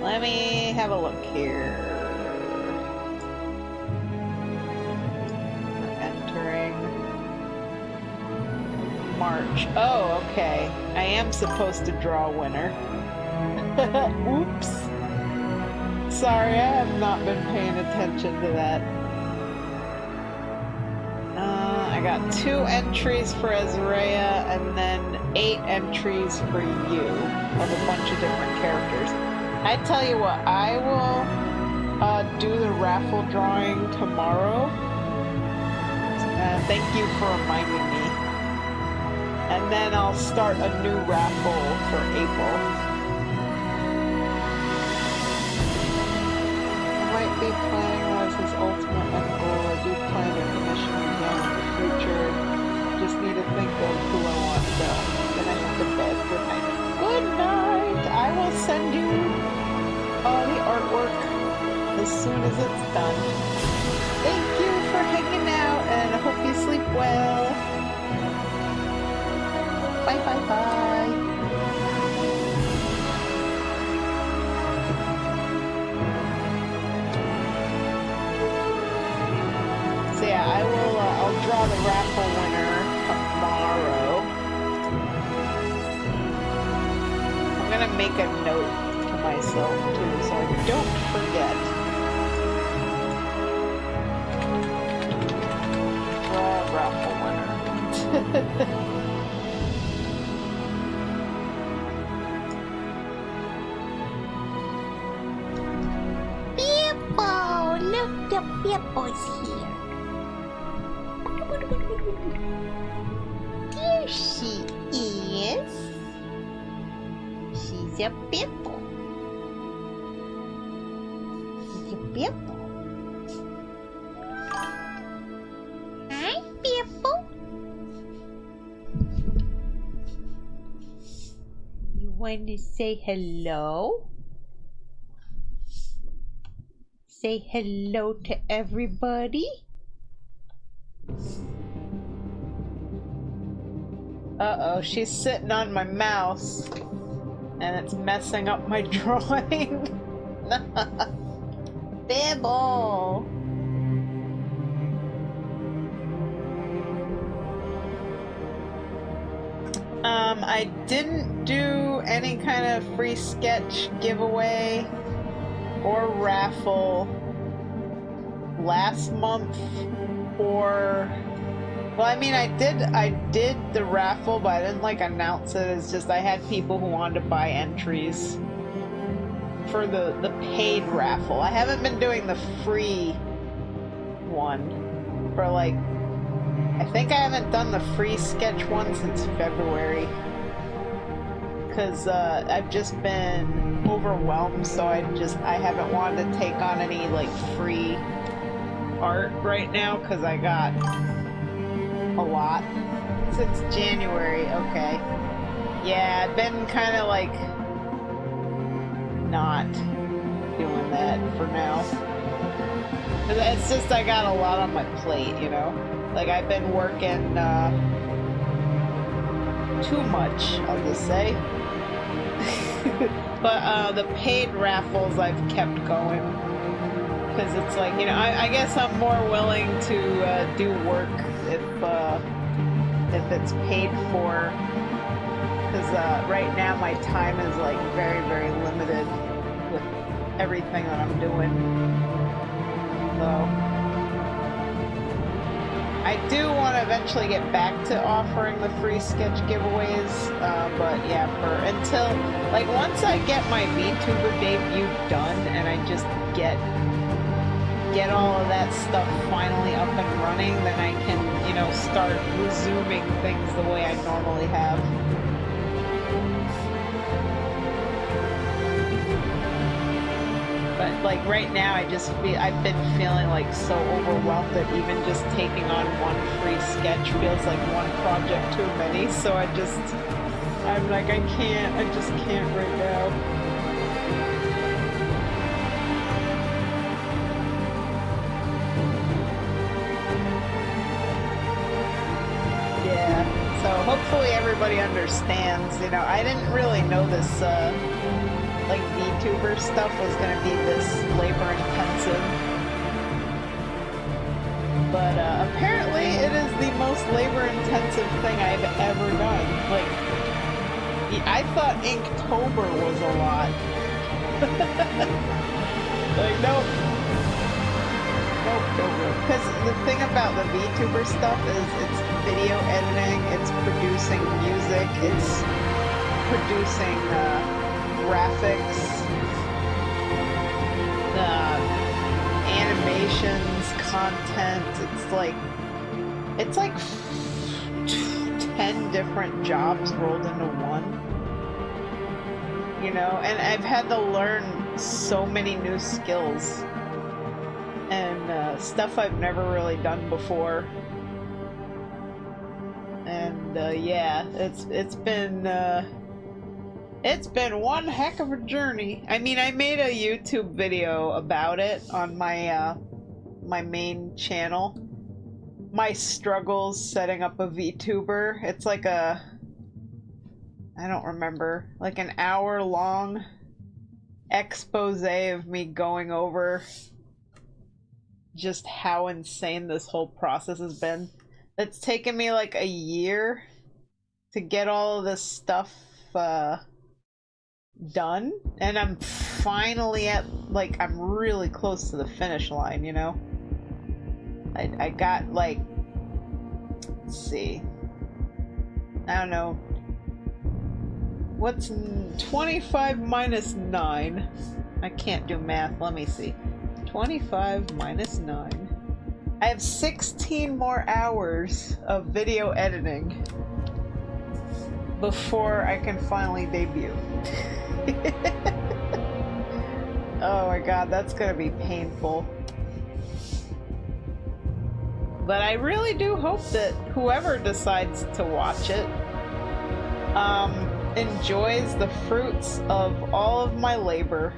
Let me have a look here. We're entering March. Oh, okay. I am supposed to draw a winner. Oops. Sorry, I have not been paying attention to that. I got 2 entries for Azrea and then 8 entries for you of a bunch of different characters. I tell you what, I will do the raffle drawing tomorrow. Thank you for reminding me. And then I'll start a new raffle for April. I might be planning as his ultimate end goal. I do plan to commission again in the future. Just need to think of who I want done. Then I have to bed. Good night. Good night! I will send you the artwork as soon as it's done. Thank you for hanging out, and I hope you sleep well. Bye bye bye. So yeah, I'll draw the raffle winner tomorrow. I'm gonna make a note myself too, so I don't forget. Draw raffle winner. Bippo! Look, the Bippo's here. There she is. She's a Bippo. Bippo. Hi, Bippo. You want to say hello? Say hello to everybody? Uh-oh, she's sitting on my mouse, and it's messing up my drawing. Bibble! I didn't do any kind of free sketch giveaway or raffle last month, or... Well, I mean, I did the raffle, but I didn't, like, announce it. It's just I had people who wanted to buy entries for the paid raffle. I haven't been doing the free one for, like, I think I haven't done the free sketch one since February, because I've just been overwhelmed, so I haven't wanted to take on any, like, free art right now, because I got a lot since January. Okay. Yeah, I've been kind of like not doing that for now. It's just I got a lot on my plate, you know? Like I've been working too much, I'll just say. But the paid raffles I've kept going. Because it's like, you know, I guess I'm more willing to do work if it's paid for. Because right now my time is like very, very limited with everything that I'm doing. So I do want to eventually get back to offering the free sketch giveaways, but yeah, until like once I get my VTuber debut done and I just get all of that stuff finally up and running, then I can, you know, start resuming things the way I normally have. But like right now, I've been feeling like so overwhelmed that even just taking on one free sketch feels like one project too many. So I'm like, I just can't right now. Yeah, so hopefully everybody understands. You know, I didn't really know this, like VTuber stuff was going to be this labor intensive, but apparently it is the most labor intensive thing I've ever done. Like, I thought Inktober was a lot. Like, nope. Because the thing about the VTuber stuff is it's video editing, it's producing music, it's producing graphics, animations, content. It's like 10 different jobs rolled into one, you know, and I've had to learn so many new skills and stuff I've never really done before. And yeah, it's been one heck of a journey. I mean, I made a YouTube video about it on my my main channel. My struggles setting up a VTuber. It's like I don't remember, like an hour-long expose of me going over just how insane this whole process has been. It's taken me like a year to get all of this stuff done, and I'm finally at, like, I'm really close to the finish line, you know? I got, like, let's see, I don't know, what's 25 minus 9? I can't do math, let me see. 25 minus 9. I have 16 more hours of video editing before I can finally debut. Oh my god, that's gonna be painful. But I really do hope that whoever decides to watch it enjoys the fruits of all of my labor.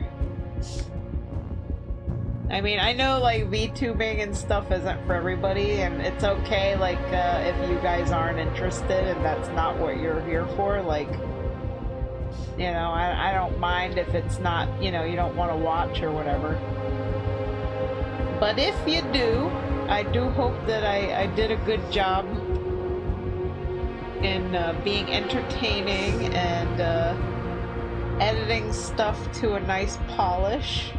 I mean, I know, like, VTubing and stuff isn't for everybody, and it's okay, like, if you guys aren't interested and that's not what you're here for, like, you know, I don't mind if it's not, you know, you don't want to watch or whatever. But if you do, I do hope that I did a good job in being entertaining and editing stuff to a nice polish,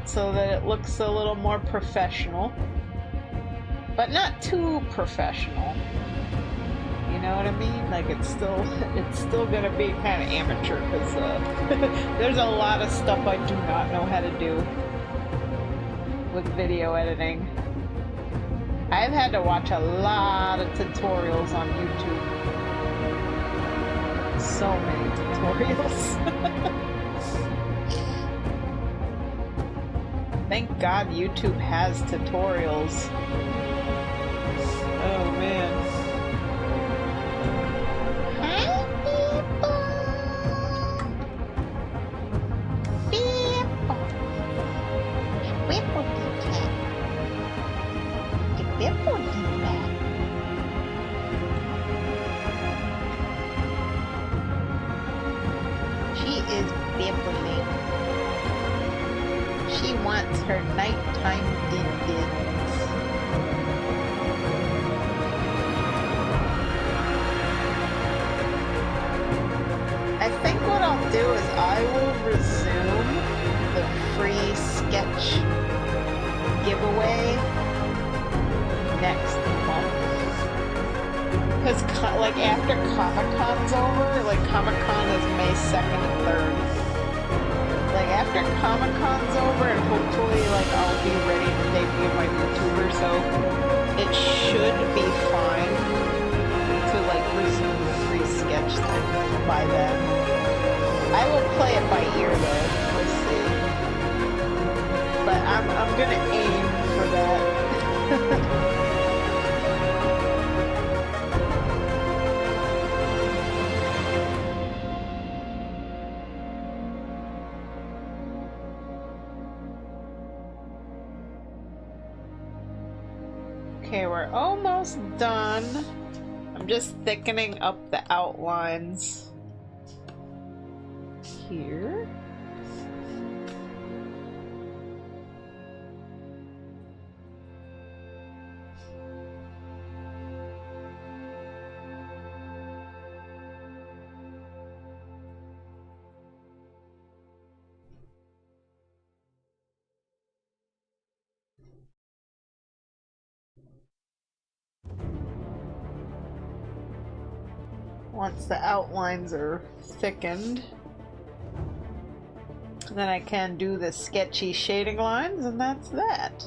so that it looks a little more professional, but not too professional. You know what I mean? Like, it's still gonna be kind of amateur, because there's a lot of stuff I do not know how to do with video editing. I've had to watch a lot of tutorials on YouTube. So many tutorials. Thank God YouTube has tutorials. Oh man. Hi, people. commence her nighttime din-dins. I think what I'll do is I will resume the free sketch giveaway next month. Because like after Comic-Con's over, like Comic-Con is May 2nd and 3rd. Like after Comic-Con's over and hopefully like I'll be ready to debut my YouTuber, so it should be fine to like resume the free sketch thing by then. I will play it by ear though, we'll see. But I'm gonna aim for that. Okay, we're almost done. I'm just thickening up the outlines here. Once the outlines are thickened, then I can do the sketchy shading lines, and that's that.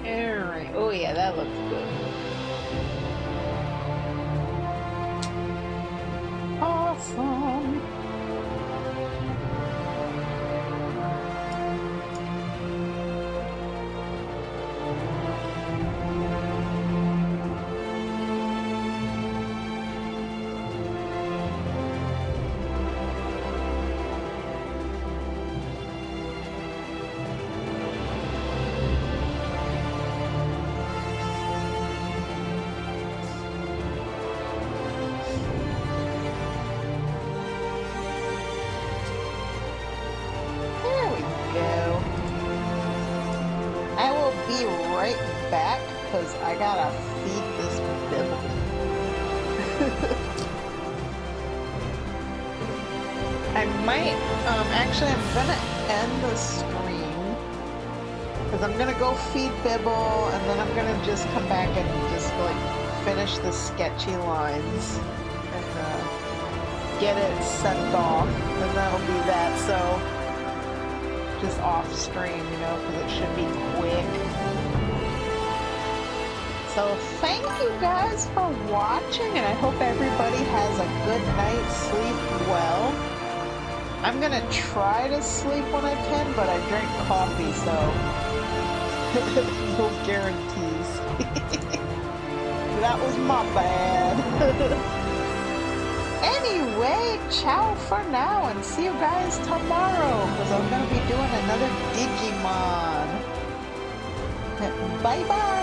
Alright, oh yeah, that looks good. Awesome! Right back because I gotta feed this bibble. I might actually I'm gonna end the stream because I'm gonna go feed Bibble and then I'm gonna just come back and just like finish the sketchy lines and get it sent off, and that'll be that. So just off stream, you know, because it should be quick. So thank you guys for watching, and I hope everybody has a good night's sleep well. I'm gonna try to sleep when I can, but I drink coffee, so no guarantees. That was my bad. Anyway, ciao for now, and see you guys tomorrow, because I'm gonna be doing another Digimon. Bye-bye!